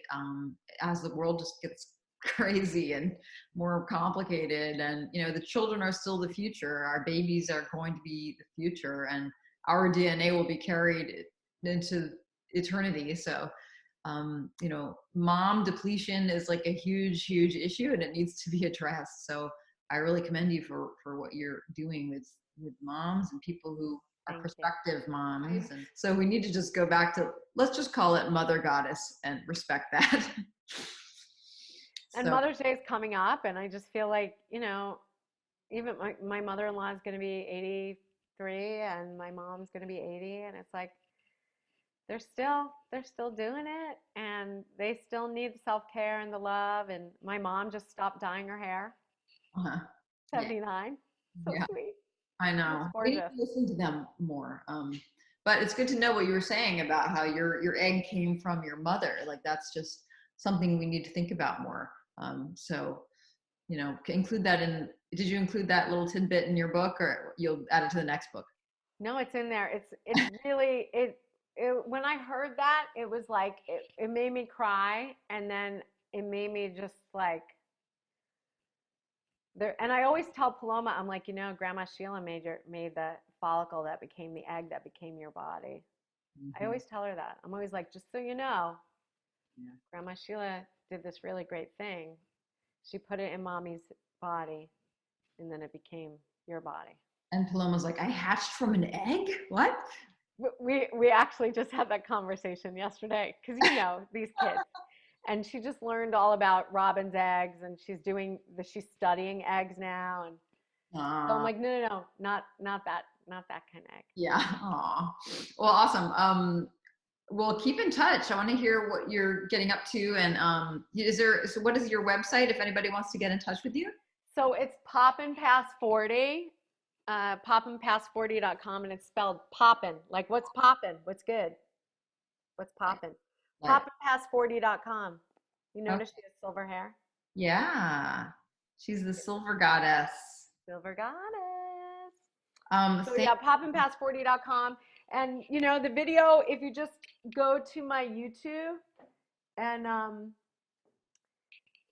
as the world just gets crazy and more complicated. And the children are still the future. Our babies are going to be the future, and our DNA will be carried into eternity. So mom depletion is like a huge issue, and it needs to be addressed. So I really commend you for what you're doing with moms and people who are prospective moms. And so we need to just go back to, let's just call it Mother Goddess and respect that. And Mother's Day is coming up, and I just feel like, even my mother-in-law is going to be 83 and my mom's going to be 80, and it's like they're still doing it, and they still need the self-care and the love. And my mom just stopped dyeing her hair. 79. So sweet. I know. We need to listen to them more. But it's good to know what you were saying about how your egg came from your mother. Like, that's just something we need to think about more. So include that in. Did you include that little tidbit in your book, or you'll add it to the next book? No, it's in there. It's really when I heard that, it was like it made me cry, and then it made me just like there. And I always tell Paloma, I'm like, Grandma Sheila made the follicle that became the egg that became your body. Mm-hmm. I always tell her that. I'm always like, just so you know, Grandma Sheila did this really great thing. She put it in mommy's body, and then it became your body. And Paloma's like, I hatched from an egg? What? we actually just had that conversation yesterday because these kids, and she just learned all about robin's eggs, and she's studying eggs now, and so I'm Uh, like, no, no, no, not that kind of egg. yeah. Aw. Well, awesome. Well, keep in touch. I want to hear what you're getting up to. And so what is your website if anybody wants to get in touch with you? So it's Poppin Past 40, poppinpast40.com, and it's spelled poppin, like what's poppin, what's good, what's poppin. Like, Poppinpast40.com. You okay. notice she has silver hair? Yeah. She's the silver goddess. Silver goddess. So Thank yeah, poppinpast40.com. And the video, if you just go to my YouTube and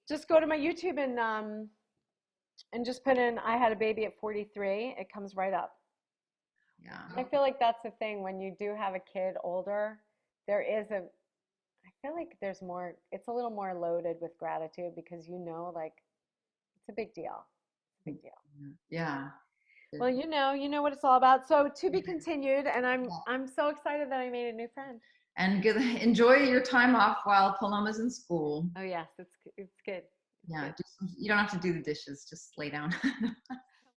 just go to my YouTube and just put in I had a baby at 43, it comes right up. I Yeah. feel like that's the thing when you do have a kid older, I feel like there's more, it's a little more loaded with gratitude because like it's a big deal. It's a big deal. Yeah. Well, you know what it's all about. So to be continued, and I'm so excited that I made a new friend. And enjoy your time off while Paloma's in school. Oh yes, it's good. It's Yeah. good. You don't have to do the dishes. Just lay down.